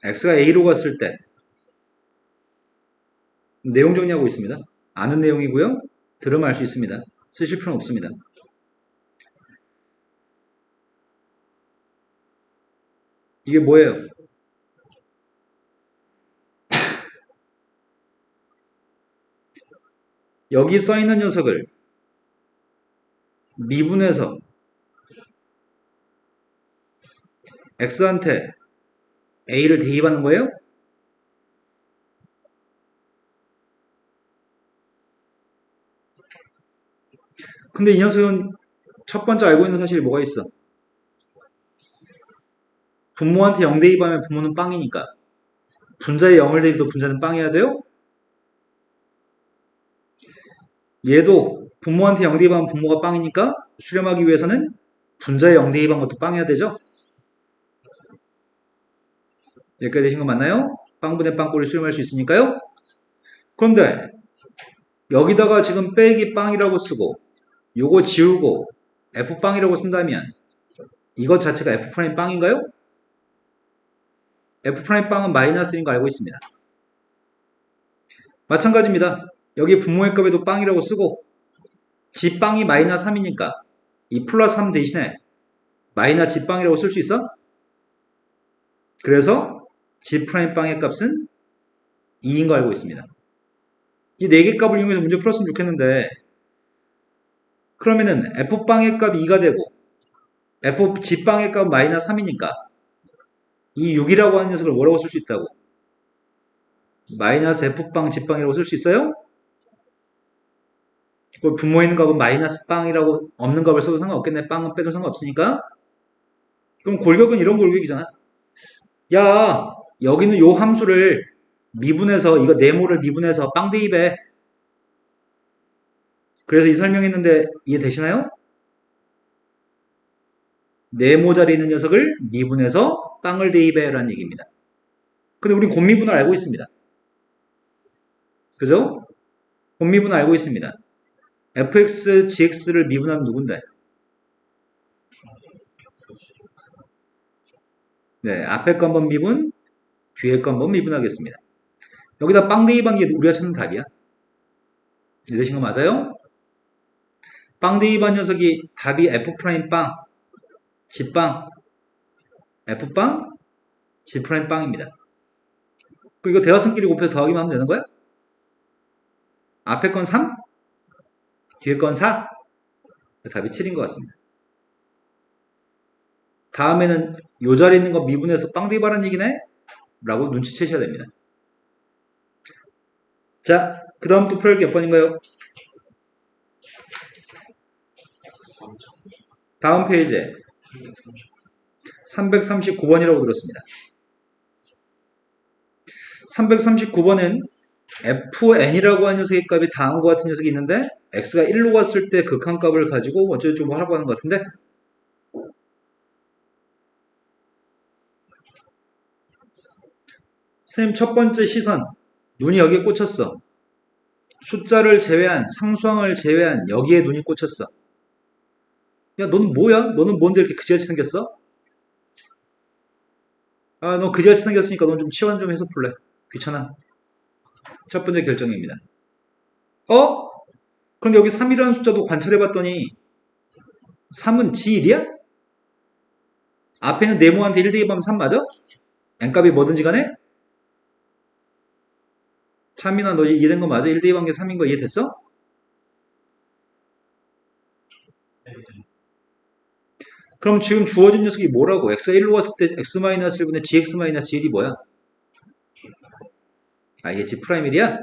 Speaker 1: x가 a로 갔을 때 내용 정리하고 있습니다. 아는 내용이고요. 들으면 알 수 있습니다. 쓰실 필요는 없습니다. 이게 뭐예요? 여기 써있는 녀석을 미분해서 x한테 a를 대입하는 거예요? 근데 이 녀석은 첫 번째 알고 있는 사실이 뭐가 있어? 분모한테 0 대입하면 분모는 빵이니까 분자에 0을 대입도 분자는 빵이어야 돼요? 얘도 분모한테 0 대입하면 분모가 빵이니까 수렴하기 위해서는 분자에 0 대입한 것도 빵이어야 되죠? 여기까지 되신 거 맞나요? 빵분의 빵꼴을 수렴할 수 있으니까요? 그런데 여기다가 지금 빼기 빵이라고 쓰고 요거 지우고 f빵이라고 쓴다면 이것 자체가 f'빵 빵인가요? f'빵은 마이너스인 거 알고 있습니다. 마찬가지입니다. 여기 분모의 값에도 빵이라고 쓰고 g빵이 마이너스 3이니까 이 플러스 3 대신에 마이너스 G빵이라고 쓸 수 있어? 그래서 G'빵의 값은 2인 거 알고 있습니다. 이 4개 값을 이용해서 문제 풀었으면 좋겠는데, 그러면은 F빵의 값 2가 되고 G빵의 값 마이너스 3이니까 이 6이라고 하는 녀석을 뭐라고 쓸 수 있다고? 마이너스 F빵 G빵이라고 쓸 수 있어요? 분모에 있는 값은 마이너스 빵이라고 없는 값을 써도 상관없겠네. 빵은 빼도 상관없으니까. 그럼 골격은 이런 골격이잖아. 야, 여기는 요 함수를 미분해서 이거 네모를 미분해서 빵 대입해. 그래서 이 설명했는데 이해되시나요? 네모 자리에 있는 녀석을 미분해서 빵을 대입해 라는 얘기입니다. 근데 우린 곱미분을 알고 있습니다. 그죠? 곱미분을 알고 있습니다. fx, gx를 미분하면 누군데? 네, 앞에 거 한번 미분, 뒤에 거 한번 미분하겠습니다. 여기다 빵 대입한 게 우리가 찾는 답이야. 이해되신 거 맞아요? 빵 대입한 녀석이 답이 F'빵, G빵, F빵, G'빵입니다. 그리고 대화성끼리 곱해서 더하기만 하면 되는 거야? 앞에 건 3, 뒤에 건 4. 답이 7인 것 같습니다. 다음에는 요 자리에 있는 거 미분해서 빵 대입하라는 얘기네? 라고 눈치채셔야 됩니다. 자, 그 다음 또 풀기 몇 번인가요? 다음 페이지에 339번이라고 들었습니다. 339번은 fn이라고 하는 녀석의 값이 다음과 같은 녀석이 있는데 x가 1로 갔을 때 극한값을 가지고 어쩌고저쩌고 하라고 하는 것 같은데 선생님 첫 번째 시선 눈이 여기에 꽂혔어. 숫자를 제외한 상수항을 제외한 여기에 눈이 꽂혔어. 야 너는 뭐야? 너는 뭔데 이렇게 그지같이 생겼어? 아 너 그지같이 생겼으니까 넌 좀 치환 좀 해서 풀래. 귀찮아. 첫 번째 결정입니다. 어? 그런데 여기 3이라는 숫자도 관찰해봤더니 3은 G1이야? 앞에는 네모한테 1 대입하면 3 맞아? n값이 뭐든지 간에? 참민아 너 이해된 거 맞아? 1 대입한 게 3인 거 이해됐어? 그럼 지금 주어진 녀석이 뭐라고? x가 1로 갔을 때 x-1분의 gx-1이 뭐야? 아 이게 g'1이야?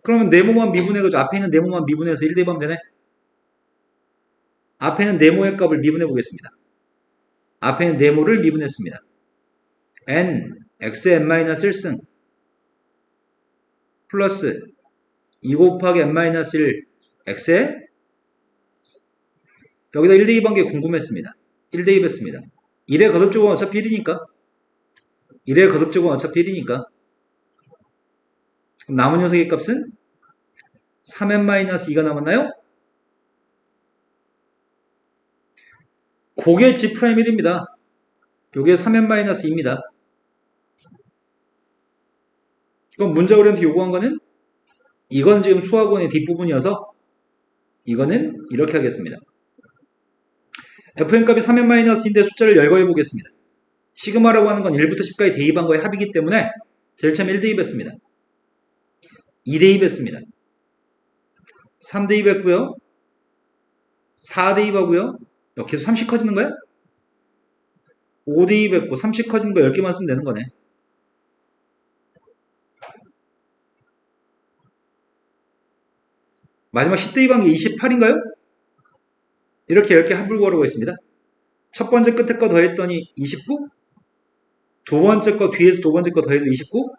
Speaker 1: 그러면 네모만 미분해가지고 앞에 있는 네모만 미분해서 1 대입하면 되네? 앞에 있는 네모의 값을 미분해 보겠습니다. 앞에 있는 네모를 미분했습니다. n, xn-1승 플러스 2 곱하기 n-1 x에 여기다 1 대입한 게 궁금했습니다. 1 대입했습니다. 1의 거듭제곱은 어차피 1이니까 1의 거듭제곱은 어차피 1이니까 그럼 남은 녀석의 값은 3n-2가 남았나요? 그게 G'1입니다. 요게 3n-2입니다. 그럼 문자 우리한테 요구한 거는 이건 지금 수학원의 뒷부분이어서 이거는 이렇게 하겠습니다. fn 값이 3n-2인데 숫자를 열거해 보겠습니다. 시그마라고 하는 건 1부터 10까지 대입한 거의 합이기 때문에 제일 처음에 1 대입했습니다. 2 대입했습니다. 3 대입했고요. 4 대입하고요. 계속 30 커지는 거야? 5 대입했고 30 커지는 거 10개만 쓰면 되는 거네. 마지막 10 대입한 게 28인가요? 이렇게 10개 합을 구하라고 했습니다. 첫 번째 끝에 거 더했더니 29? 두 번째 거 뒤에서 두 번째 거 더해도 29?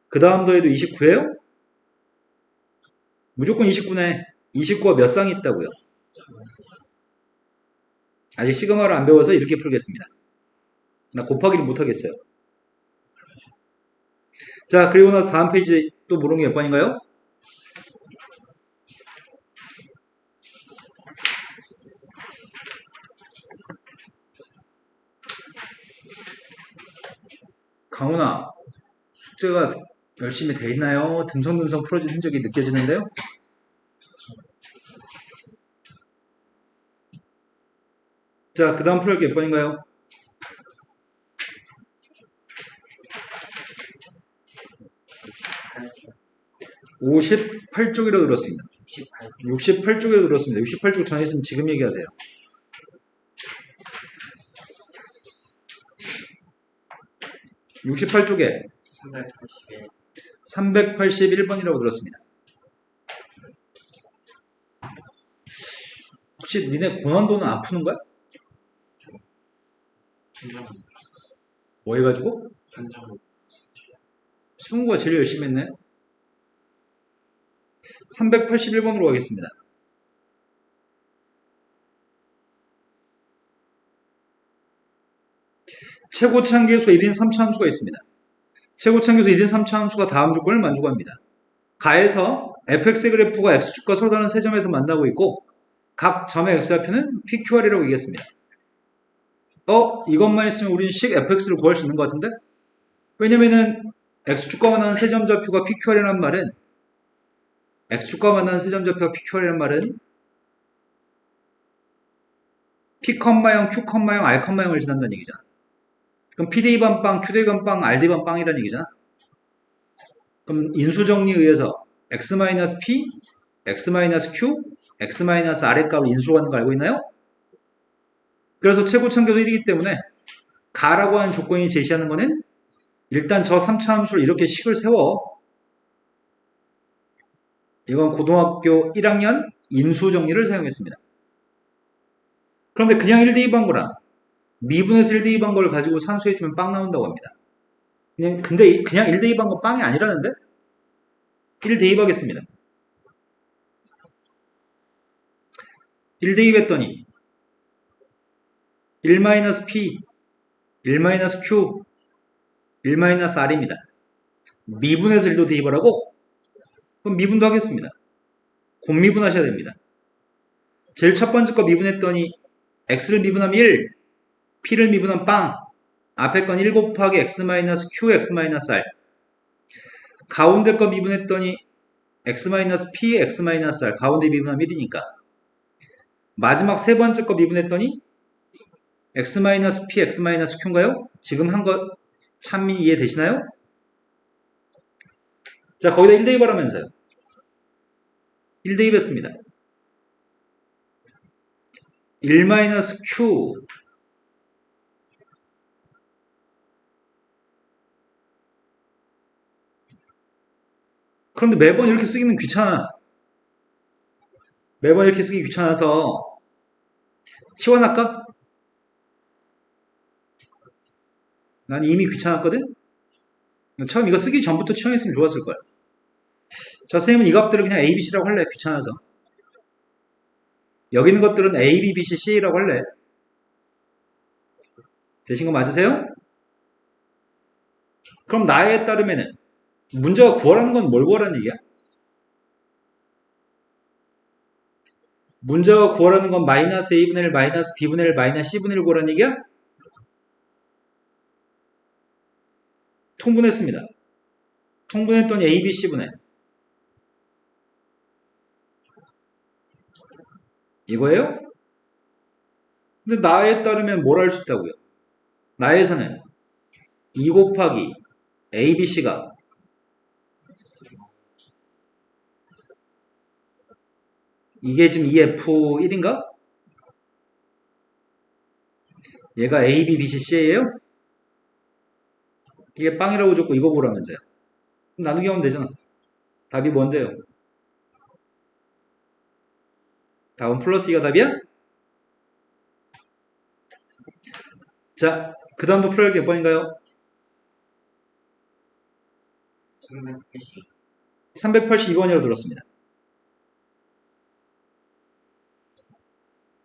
Speaker 1: 그 다음 더해도 29예요? 무조건 29네. 29가 몇 쌍이 있다고요? 아직 시그마를 안 배워서 이렇게 풀겠습니다. 나 곱하기를 못하겠어요. 자, 그리고 나서 다음 페이지 또 물은 게 몇 번인가요? 강훈아, 숙제가 열심히 돼 있나요? 듬성듬성 풀어진 흔적이 느껴지는데요? 자, 그 다음 풀할 게 몇 번인가요? 58쪽이라고 들었습니다. 68쪽이라고 들었습니다. 68쪽 전에 있으면 지금 얘기하세요. 68쪽에 381번이라고 들었습니다. 혹시 니네 고난도는 안 푸는 거야? 뭐 해가지고? 수능과 제일 열심히 했네. 381번으로 가겠습니다. 최고차함계수 1인 3차 함수가 있습니다. 최고차함계수 1인 3차 함수가 다음 조건을 만족합니다. 가에서 fx의 그래프가 x축과 서로 다른 세 점에서 만나고 있고 각 점의 x좌표는 PQR이라고 얘기했습니다. 이것만 있으면 우리는 식 fx를 구할 수 있는 것 같은데? 왜냐면은 x축과 만나는 세 점 좌표가 PQR이라는 말은 x축과 만나는 세 점 좌표가 PQR이라는 말은 P, Q, R, 을 지난다는 얘기잖아. 그럼 P 대입한 Q 대입한 R 대입한 빵이라는 얘기잖아. 그럼 인수정리에 의해서 X-P, X-Q, X-R의 값을 인수로 하는 거 알고 있나요? 그래서 최고차함계수 1이기 때문에 가라고 하는 조건이 제시하는 거는 일단 저 3차 함수를 이렇게 식을 세워. 이건 고등학교 1학년 인수정리를 사용했습니다. 그런데 그냥 1 대입한 거랑 미분에서 1 대입한 걸 가지고 산수해주면 빵 나온다고 합니다. 근데 그냥 1 대입한 건 빵이 아니라는데? 1 대입하겠습니다. 1 대입했더니 1-P, 1-Q, 1-R입니다. 미분에서 1도 대입하라고? 그럼 미분도 하겠습니다. 곱미분 하셔야 됩니다. 제일 첫 번째 거 미분했더니 x를 미분하면 1, p를 미분하면 빵, 앞에 건 1 곱하기 x-q, x-r. 가운데 거 미분했더니 x-p, x-r. 가운데 미분하면 1이니까. 마지막 세 번째 거 미분했더니 x-p, x-q인가요? 지금 한 것 찬민 이해되시나요? 자, 거기다 1 대입하라면서요. 1 대입했습니다. 1-q 그런데 매번 이렇게 쓰기는 귀찮아. 매번 이렇게 쓰기 귀찮아서 치워놨까? 난 이미 귀찮았거든? 처음 이거 쓰기 전부터 치워냈으면 좋았을 거야. 자, 선생님은 이 값들을 그냥 A, B, C라고 할래. 귀찮아서. 여기 있는 것들은 A, B, B, C, C라고 할래. 되신 거 맞으세요? 그럼 나에 따르면은 문제가 구하라는 건 뭘 구하라는 얘기야? 문제가 구하라는 건 마이너스 A분의 1, 마이너스 B분의 1, 마이너스 C분의 1 구하라는 얘기야? 통분했습니다. 통분했더니 A, B, C분의 이거예요? 근데 나에 따르면 뭘 할 수 있다고요? 나에서는 2 곱하기 A, B, C가 이게 지금 EF1인가? 얘가 A, B, B, C, C예요? 이게 빵이라고 줬고 이거 보라면서요. 나누기 하면 되잖아. 답이 뭔데요? 답은 플러스 2가 답이야? 자, 그 다음도 풀어야 몇 번인가요? 382번이라고 들었습니다.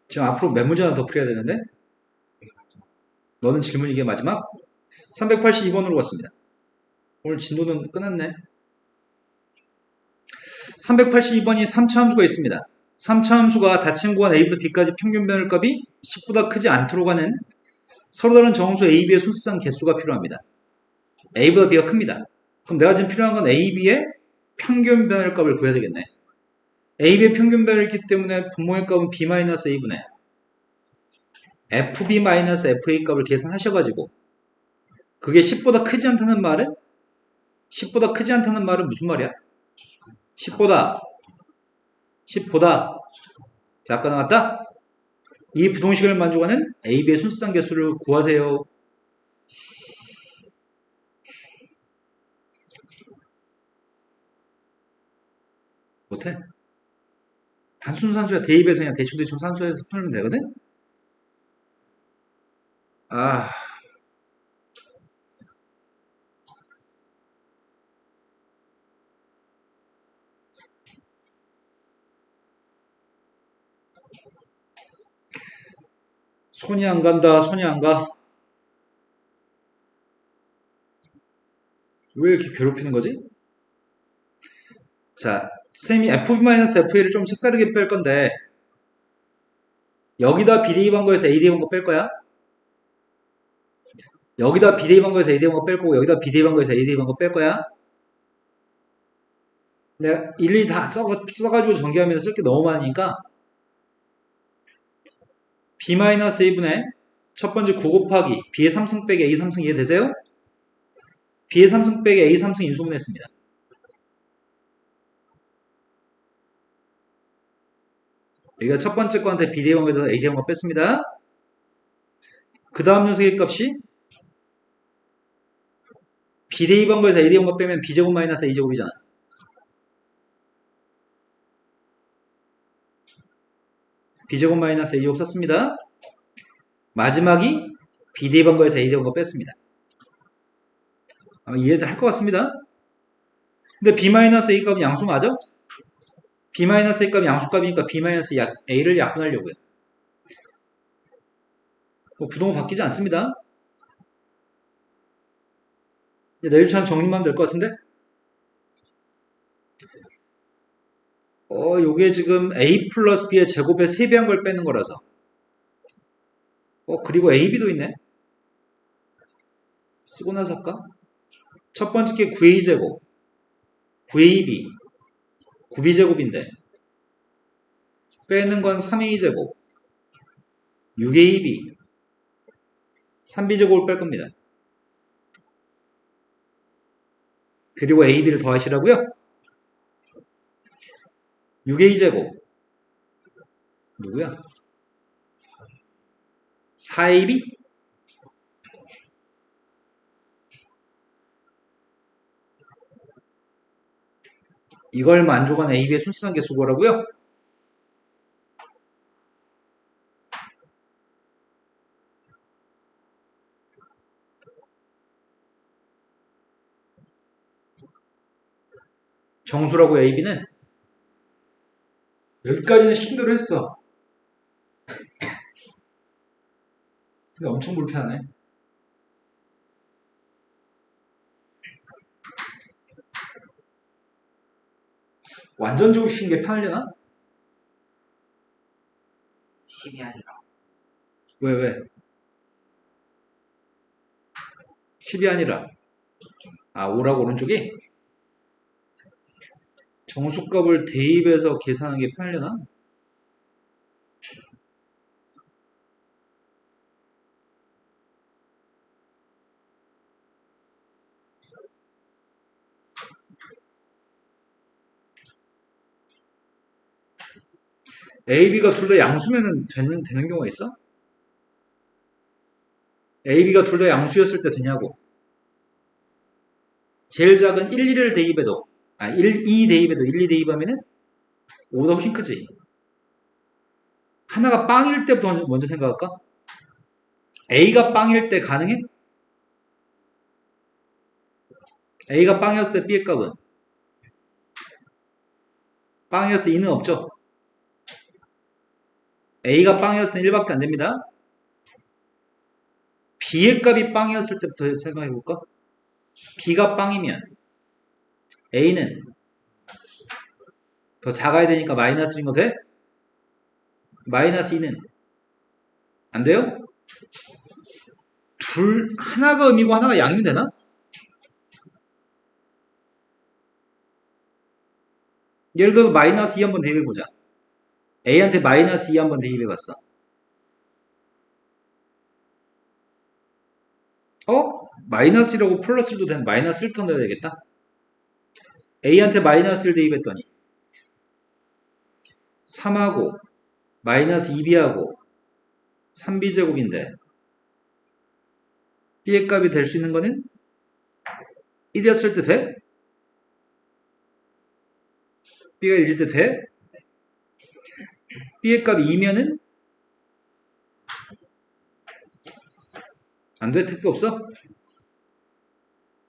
Speaker 1: 지금 앞으로 몇 문제 하나 더 풀어야 되는데? 너는 질문 이게 마지막? 382번으로 갔습니다. 오늘 진도는 끝났네. 382번이 3차 함수가 있습니다. 3차 함수가 닫힌 구간 A부터 B까지 평균 변율값이 10보다 크지 않도록 하는 서로 다른 정수 A, B의 소수상 개수가 필요합니다. A보다 B가 큽니다. 그럼 내가 지금 필요한 건 A, B의 평균 변율값을 구해야 되겠네. A, B의 평균 변율이기 때문에 분모의 값은 B-A분의 fb-fa 값을 계산하셔가지고 그게 10보다 크지 않다는 말은 10보다 크지 않다는 말은 무슨 말이야? 10보다 작가 나왔다? 이 부동식을 만족하는 AB의 순수상 개수를 구하세요. 못해. 단순 산수야. 대입에서 그냥 대충 산수해서 풀면 되거든? 아, 손이 안 간다. 손이 안 가. 왜 이렇게 괴롭히는 거지? 자, 쌤이 fb-fa를 좀 색다르게 뺄 건데 여기다 비대입한 거에서 a 대입한 거 뺄 거야? 여기다 비대입한 거에서 a 대입한 거 뺄 거고 여기다 비대입한 거에서 a 대입한 거 뺄 거야? 내가 일일이 다 써가지고 전개하면서 쓸 게 너무 많으니까 b-a분의 첫 번째 9 곱하기 b의 3승 빼기 a 3승 이해되세요? b의 3승 빼기 a 3승 인수분해했습니다. 여기가 첫 번째 거한테 b 대입한 거에서 a 대입한 거 뺐습니다. 그 다음 녀석의 값이 b 대입한 거에서 a 대입한 거 빼면 b제곱 마이너스 a제곱이잖아. b제곱 마이너스 a제곱 썼습니다. 마지막이 b 대입한 거에서 a 대입한 거 뺐습니다. 아마 이해를 할 것 같습니다. 근데 b-a 값은 양수 맞아? b-a 값이 양수값이니까 b-a를 약분하려고요. 뭐 부동호 바뀌지 않습니다. 이제 내일처럼 정리만 하면 될 것 같은데? 요게 지금 a 플러스 b의 제곱에 3배한 걸 빼는 거라서. 그리고 ab도 있네. 쓰고 나서 할까? 첫 번째 게 9a제곱, 9ab, 9b제곱인데 빼는 건 3a제곱, 6ab, 3b제곱을 뺄 겁니다. 그리고 ab를 더하시라고요? 6a제곱 누구야? 4ab? 이걸 만족한 ab의 순수한 개수 뭐라고요? 정수라고 ab는 여기까지는 시킨 대로 했어. 근데 엄청 불편하네. 완전 좋으신 게 편하려나?
Speaker 2: 10이 아니라
Speaker 1: 왜? 10이 아니라 5라고 오른쪽이? 정수값을 대입해서 계산하는 게 편하려나? A, B가 둘 다 양수면 되는 경우가 있어? A, B가 둘 다 양수였을 때 되냐고. 제일 작은 1, 2를 대입해도 1, 2 대입해도 1, 2 대입하면은 5보다 훨씬 크지. 하나가 빵일 때부터 먼저 생각할까? A가 빵일 때 가능해? A가 빵이었을 때 B의 값은? 빵이었을 때 2는 없죠? A가 빵이었을 때 1밖에 안 됩니다. B의 값이 빵이었을 때부터 생각해볼까? B가 빵이면 A는 더 작아야 되니까 마이너스 1인 거 돼? 마이너스 2는 안 돼요? 하나가 음이고 하나가 양이면 되나? 예를 들어서 마이너스 2 한번 대입해보자. A한테 마이너스 2 한번 대입해봤어. 마이너스라고 플러스도 되는 마이너스를 넣어야 되겠다. A한테 마이너스를 대입했더니 3하고 마이너스 2B하고 3B제곱인데 B의 값이 될 수 있는 거는 1이었을 때 돼? B가 1일 때 돼? B의 값이 2면은 안 돼? 택도 없어?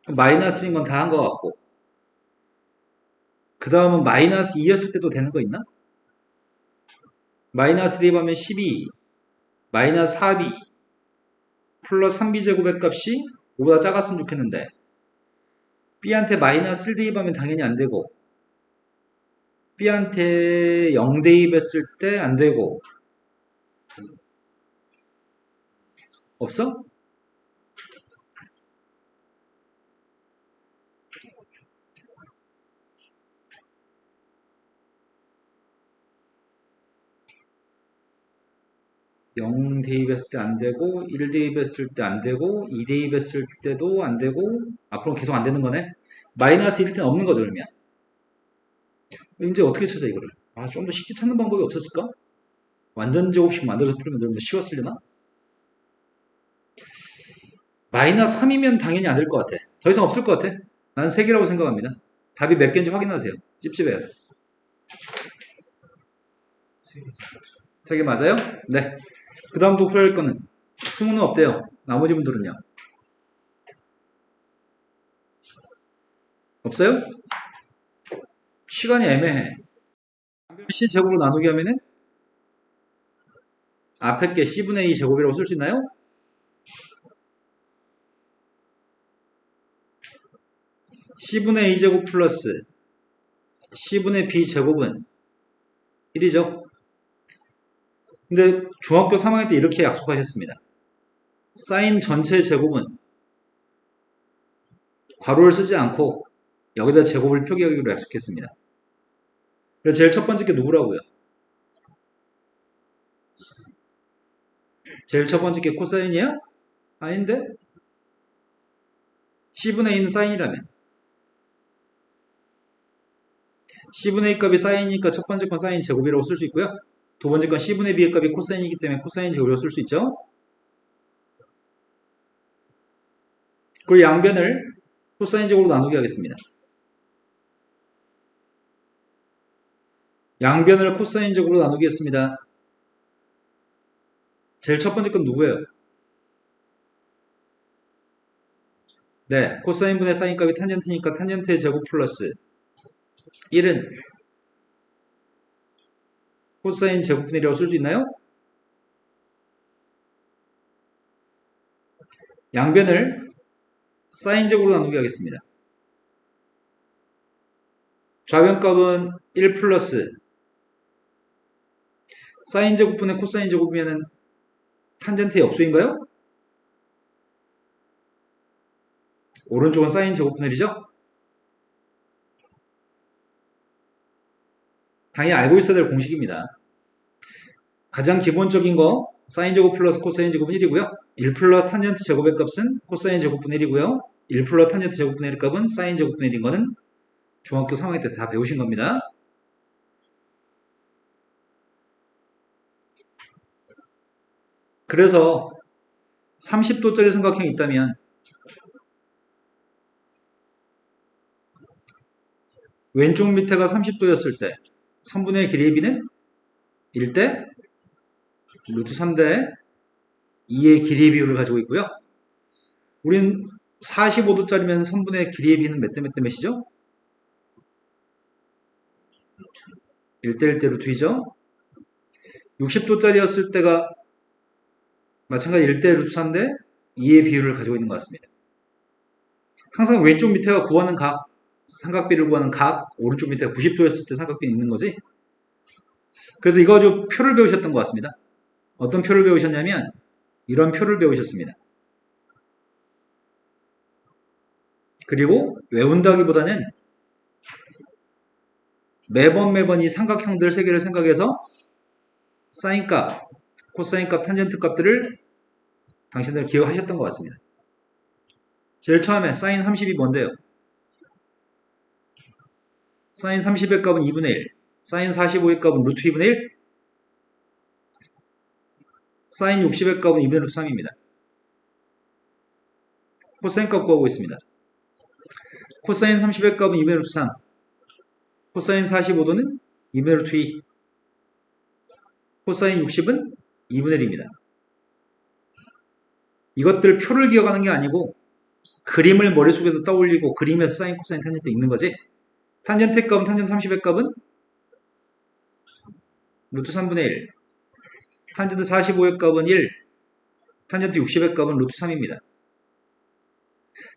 Speaker 1: 마이너스인 건 다 한 것 같고 그 다음은 마이너스 2였을 때도 되는 거 있나? 마이너스 대입하면 12 마이너스 4B 플러스 3B제곱의 값이 5보다 작았으면 좋겠는데 B한테 마이너스 1 대입하면 당연히 안 되고 B한테 0 대입했을 때 안 되고 없어? 영 대입했을 때 안 되고 1 대입했을 때 안 되고 2 대입했을 때도 안 되고 앞으로는 계속 안 되는 거네. 마이너스 1일 때는 없는 거죠 그러면. 이제 어떻게 찾아 이거를? 좀 더 쉽게 찾는 방법이 없었을까? 완전 제곱식 만들어서 풀면 좀 더 쉬웠으려나? 마이너스 3이면 당연히 안 될 것 같아. 더 이상 없을 것 같아. 난 3개라고 생각합니다. 답이 몇 개인지 확인하세요. 찝찝해요. 3개 맞아요? 네. 그 다음 또 풀어야 할 거는 승우는 없대요. 나머지 분들은요? 없어요? 시간이 애매해. C 제곱으로 나누기 하면은 앞에 게 C분의 2 제곱이라고 쓸 수 있나요? C분의 2제곱 플러스 C분의 B 제곱은 1이죠. 근데 중학교 3학년 때 이렇게 약속하셨습니다. 사인 전체 제곱은 괄호를 쓰지 않고 여기다 제곱을 표기하기로 약속했습니다. 그래서 제일 첫 번째 게 누구라고요? 제일 첫 번째 게 코사인이야? 아닌데? C분의 2는 사인이라면 C분의 2 값이 사인이니까 첫 번째 건 사인 제곱이라고 쓸 수 있고요. 두 번째 건 C분의 B의 값이 코사인이기 때문에 코사인 제곱이라고 쓸 수 있죠. 그리고 양변을 코사인 제곱으로 나누게 하겠습니다. 양변을 코사인 제곱으로 나누겠습니다. 제일 첫 번째 건 누구예요? 네, 코사인 분의 사인 값이 탄젠트니까 탄젠트의 제곱 플러스 1은 코사인 제곱분의 1이라고 쓸 수 있나요? 양변을 사인 제곱으로 나누게 하겠습니다. 좌변값은 1 플러스 사인 제곱분의 코사인 제곱이면 탄젠트의 역수인가요? 오른쪽은 사인 제곱분의 1이죠? 당연히 알고 있어야 될 공식입니다. 가장 기본적인 거 사인 제곱 플러스 코사인 제곱은 1이고요. 1 플러스 탄젠트 제곱의 값은 코사인 제곱분의 1이고요. 1 플러스 탄젠트 제곱분의 1의 값은 사인 제곱분의 1인 거는 중학교 3학년 때 다 배우신 겁니다. 그래서 30도짜리 삼각형이 있다면 왼쪽 밑에가 30도였을 때 선분의 길이의 b는 1대 루트 3대 2의 길이의 비율을 가지고 있고요. 우린 45도짜리면 선분의 길이의 b는 몇 대 몇 대 몇이죠? 1대 1대 루트 2죠. 60도짜리였을 때가 마찬가지 1대 루트 3대 2의 비율을 가지고 있는 것 같습니다. 항상 왼쪽 밑에가 구하는 각, 삼각비를 구하는 각, 오른쪽 밑에가 90도였을 때 삼각비는 있는 거지. 그래서 이거 아주 표를 배우셨던 것 같습니다. 어떤 표를 배우셨냐면 이런 표를 배우셨습니다. 그리고 외운다기보다는 매번 이 삼각형들 세 개를 생각해서 사인값, 코사인값, 탄젠트 값들을 당신들 기억하셨던 것 같습니다. 제일 처음에 사인 30이 뭔데요? 사인 30의 값은 2분의 1, 사인 45의 값은 루트 2분의 1, 사인 60의 값은 2분의 루트 3입니다. 코사인 값 구하고 있습니다. 코사인 30의 값은 2분의 루트 3, 코사인 45도는 2분의 루트 2, 코사인 60은 2분의 1입니다. 이것들 표를 기억하는 게 아니고 그림을 머릿속에서 떠올리고 그림에서 사인, 코사인, 탄젠트 읽는 거지. 탄젠트 값은 탄젠트 30의 값은 루트 3분의 1, 탄젠트 45의 값은 1, 탄젠트 60의 값은 루트 3입니다.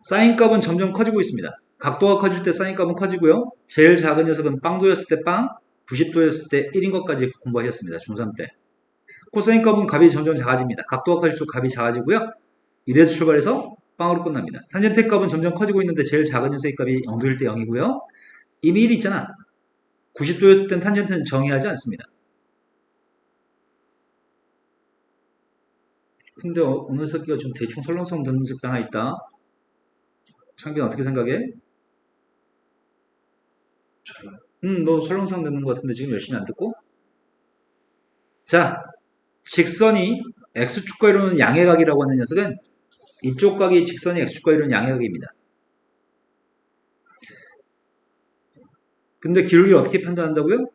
Speaker 1: 사인 값은 점점 커지고 있습니다. 각도가 커질 때 사인 값은 커지고요. 제일 작은 녀석은 빵도였을 때 빵, 90도였을 때 1인 것까지 공부하셨습니다. 중3 때. 코사인 값은 값이 점점 작아집니다. 각도가 커질수록 값이 작아지고요. 1에서 출발해서 빵으로 끝납니다. 탄젠트 값은 점점 커지고 있는데 제일 작은 녀석의 값이 0도일 때 0이고요. 이미 1이 있잖아. 90도였을 땐 탄젠트는 정의하지 않습니다. 근데 오늘 새끼가 좀 대충 설렁성 듣는 새끼 하나 있다. 창빈 어떻게 생각해? 너 설렁성 듣는 것 같은데 지금 열심히 안 듣고? 자, 직선이 x축과 이루는 양해각이라고 하는 녀석은 이쪽 각이 직선이 x축과 이루는 양해각입니다. 근데 기울기를 어떻게 판단한다고요?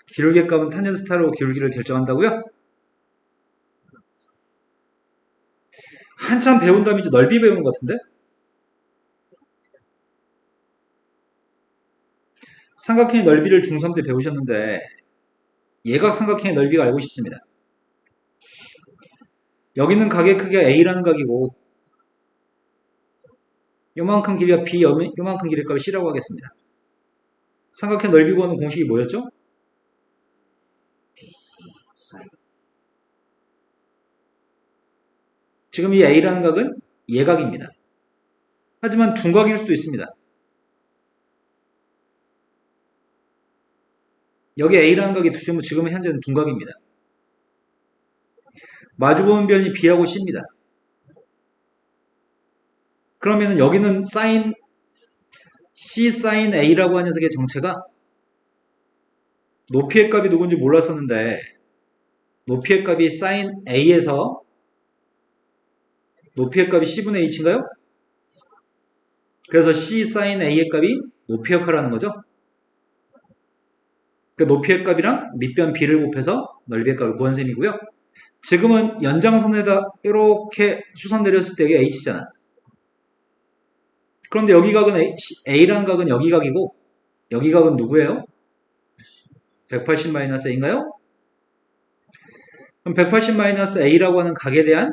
Speaker 1: 기울기 값은 탄젠트 타로 기울기를 결정한다고요? 한참 배운 다음에 이제 넓이 배운 것 같은데? 삼각형의 넓이를 중3 때 배우셨는데 예각 삼각형의 넓이가 알고 싶습니다. 여기는 각의 크기가 A라는 각이고 요만큼 길이가 B, 요만큼 길이의 값을 C라고 하겠습니다. 삼각형 넓이 구하는 공식이 뭐였죠? 지금 이 A라는 각은 예각입니다. 하지만 둔각일 수도 있습니다. 여기 A라는 각이 두시면 지금은 현재는 둔각입니다. 마주보는 변이 B하고 C입니다. 그러면 여기는 사인 C 사인 A라고 하는 녀석의 정체가 높이의 값이 누군지 몰랐었는데 높이의 값이 사인 A에서 높이의 값이 C분의 H인가요? 그래서 C 사인 A의 값이 높이 역할을 하는 거죠. 그 높이의 값이랑 밑변 B를 곱해서 넓이의 값을 구한 셈이고요. 지금은 연장선에다 이렇게 수선 내렸을 때 여기 H잖아. 그런데 여기 각은 A라는 각은 여기 각이고 여기 각은 누구예요? 180-A인가요? 그럼 180-A라고 하는 각에 대한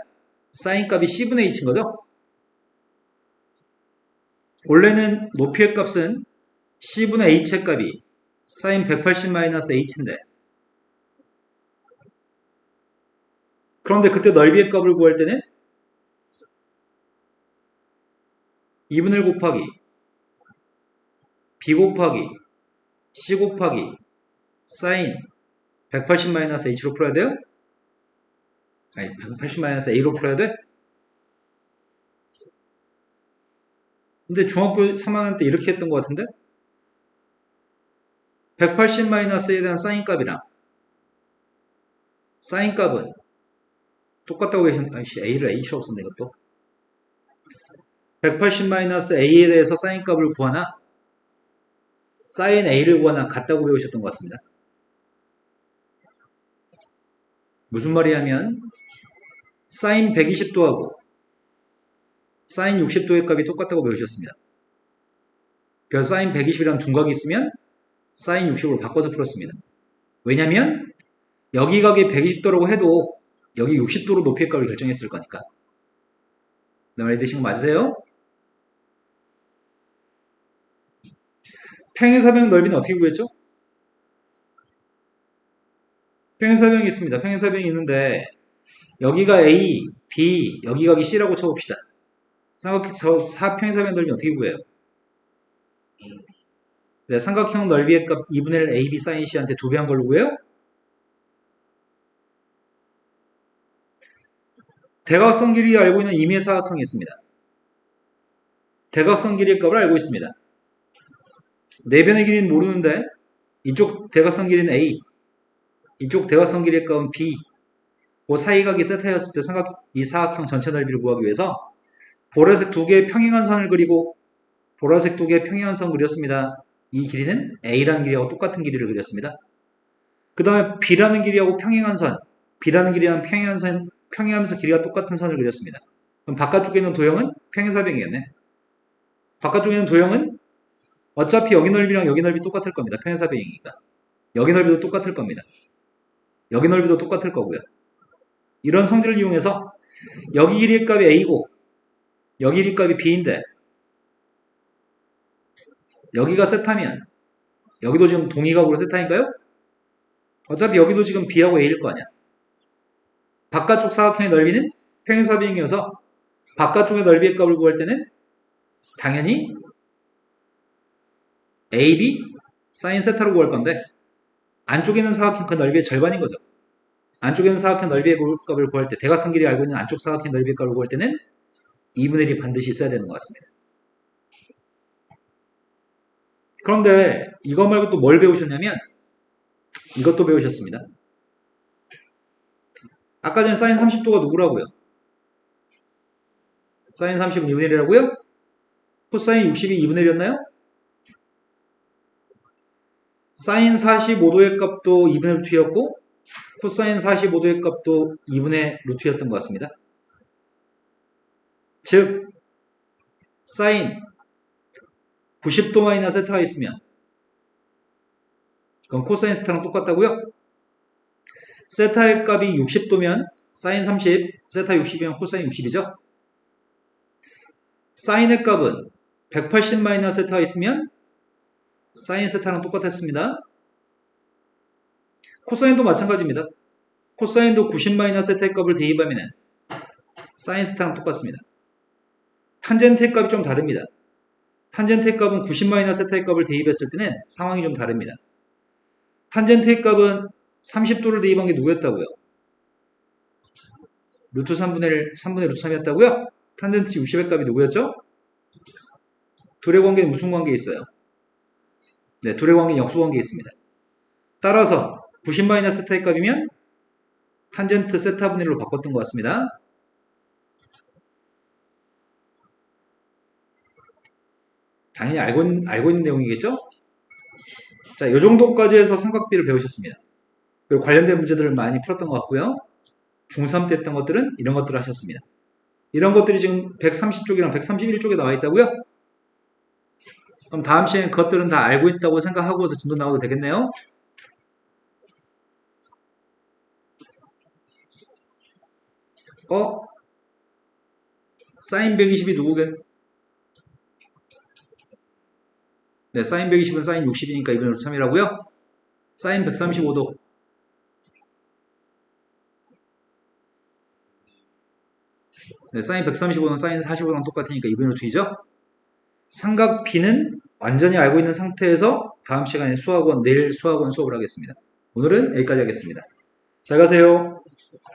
Speaker 1: 사인 값이 C분의 H인 거죠? 원래는 높이의 값은 C분의 H의 값이 사인 180-H인데 그런데 그때 넓이의 값을 구할 때는 2분의 1 곱하기 B 곱하기 C 곱하기 사인 180-H로 풀어야 돼요? 아니 180-A로 풀어야 돼? 근데 중학교 3학년 때 이렇게 했던 것 같은데 180-A에 대한 사인 값이랑 사인 값은 똑같다고 계셨는데 A를 H라고 썼네 이것도 180-A에 대해서 사인 값을 구하나 사인 A를 구하나 같다고 배우셨던 것 같습니다. 무슨 말이냐면 사인 120도하고 사인 60도의 값이 똑같다고 배우셨습니다. 그래서 사인 120이랑 둔각이 있으면 사인 60으로 바꿔서 풀었습니다. 왜냐면 여기 각이 120도라고 해도 여기 60도로 높이의 값을 결정했을 거니까. 내 말 이해되신 거 맞으세요? 평행사변 넓이는 어떻게 구했죠? 평행사변이 있습니다. 평행사변이 있는데 여기가 A, B, 여기 각이 C라고 쳐봅시다. 평행사변 넓이 어떻게 구해요? 네, 삼각형 넓이의 값 2분의 1 AB sin C한테 2배 한 걸로 구해요? 대각선 길이 알고 있는 임의 사각형이 있습니다. 대각선 길이의 값을 알고 있습니다. 내변의 길이는 모르는데 이쪽 대각선 길이는 A, 이쪽 대각선 길이의 값은 B, 그 사이각이 세타였을 때 이 사각형 전체 넓이를 구하기 위해서 보라색 두 개의 평행한 선을 그리고 보라색 두 개의 평행한 선 그렸습니다. 이 길이는 A라는 길이하고 똑같은 길이를 그렸습니다. 그 다음에 B라는 길이하고 평행한 선, B라는 길이랑 평행한 선, 평행하면서 길이가 똑같은 선을 그렸습니다. 그럼 바깥쪽에 있는 도형은 평행사변이겠네. 바깥쪽에 있는 도형은 어차피 여기 넓이랑 여기 넓이 똑같을 겁니다. 평행사변이니까. 여기 넓이도 똑같을 겁니다. 여기 넓이도 똑같을 거고요. 이런 성질을 이용해서 여기 길이의 값이 A고 여기 길이 값이 B인데 여기가 세타면 여기도 지금 동의각으로 세타인가요? 어차피 여기도 지금 B하고 A일 거 아니야. 바깥쪽 사각형의 넓이는 평행사변이어서 바깥쪽의 넓이의 값을 구할 때는 당연히 AB 사인 세타로 구할 건데 안쪽에 있는 사각형 그 넓이의 절반인 거죠. 안쪽에 있는 사각형 넓이의 값을 구할 때 대각선 길이 알고 있는 안쪽 사각형 넓이의 값을 구할 때는 2분의 1이 반드시 있어야 되는 것 같습니다. 그런데 이거 말고 또 뭘 배우셨냐면 이것도 배우셨습니다. 아까 전에 사인 30도가 누구라고요? 사인 30은 2분의 1이라고요? 코사인 60이 2분의 1이었나요? 사인 45도의 값도 2분의 루트였고 코사인 45도의 값도 2분의 루트였던 것 같습니다. 즉 사인 90도 마이너스 세타가 있으면 그건 코사인 세타랑 똑같다고요? 세타의 값이 60도면 사인 30, 세타 60이면 코사인 60이죠? 사인의 값은 180 마이너스 세타가 있으면 사인 세타랑 똑같았습니다. 코사인도 마찬가지입니다. 코사인도 90 마이너스 세타의 값을 대입하면 사인 세타랑 똑같습니다. 탄젠트의 값이 좀 다릅니다. 탄젠트의 값은 90 마이너스 세타의 값을 대입했을 때는 상황이 좀 다릅니다. 탄젠트의 값은 30도를 대입한 게 누구였다고요? 루트 3분의 1, 3분의 루트 3이었다고요? 탄젠트 60의 값이 누구였죠? 둘의 관계는 무슨 관계에 있어요? 네, 둘의 관계는 역수관계에 있습니다. 따라서 90 마이너스 세타의 값이면 탄젠트 세타 분의 1로 바꿨던 것 같습니다. 당연히 알고 있는 내용이겠죠? 자, 이 정도까지 해서 삼각비를 배우셨습니다. 그리고 관련된 문제들을 많이 풀었던 것 같고요. 중3 때 했던 것들은 이런 것들을 하셨습니다. 이런 것들이 지금 130쪽이랑 131쪽에 나와 있다고요? 그럼 다음 시간에 그것들은 다 알고 있다고 생각하고서 진도 나와도 되겠네요? 사인 120이 누구게? 네, 사인 120은 사인 60이니까 2분의 루트 3이라고요? 사인 135도. 네, 사인 135도는 사인 45도랑 똑같으니까 2분의 루트 2죠? 삼각 B는 완전히 알고 있는 상태에서 다음 시간에 내일 수학원 수업을 하겠습니다. 오늘은 여기까지 하겠습니다. 잘 가세요.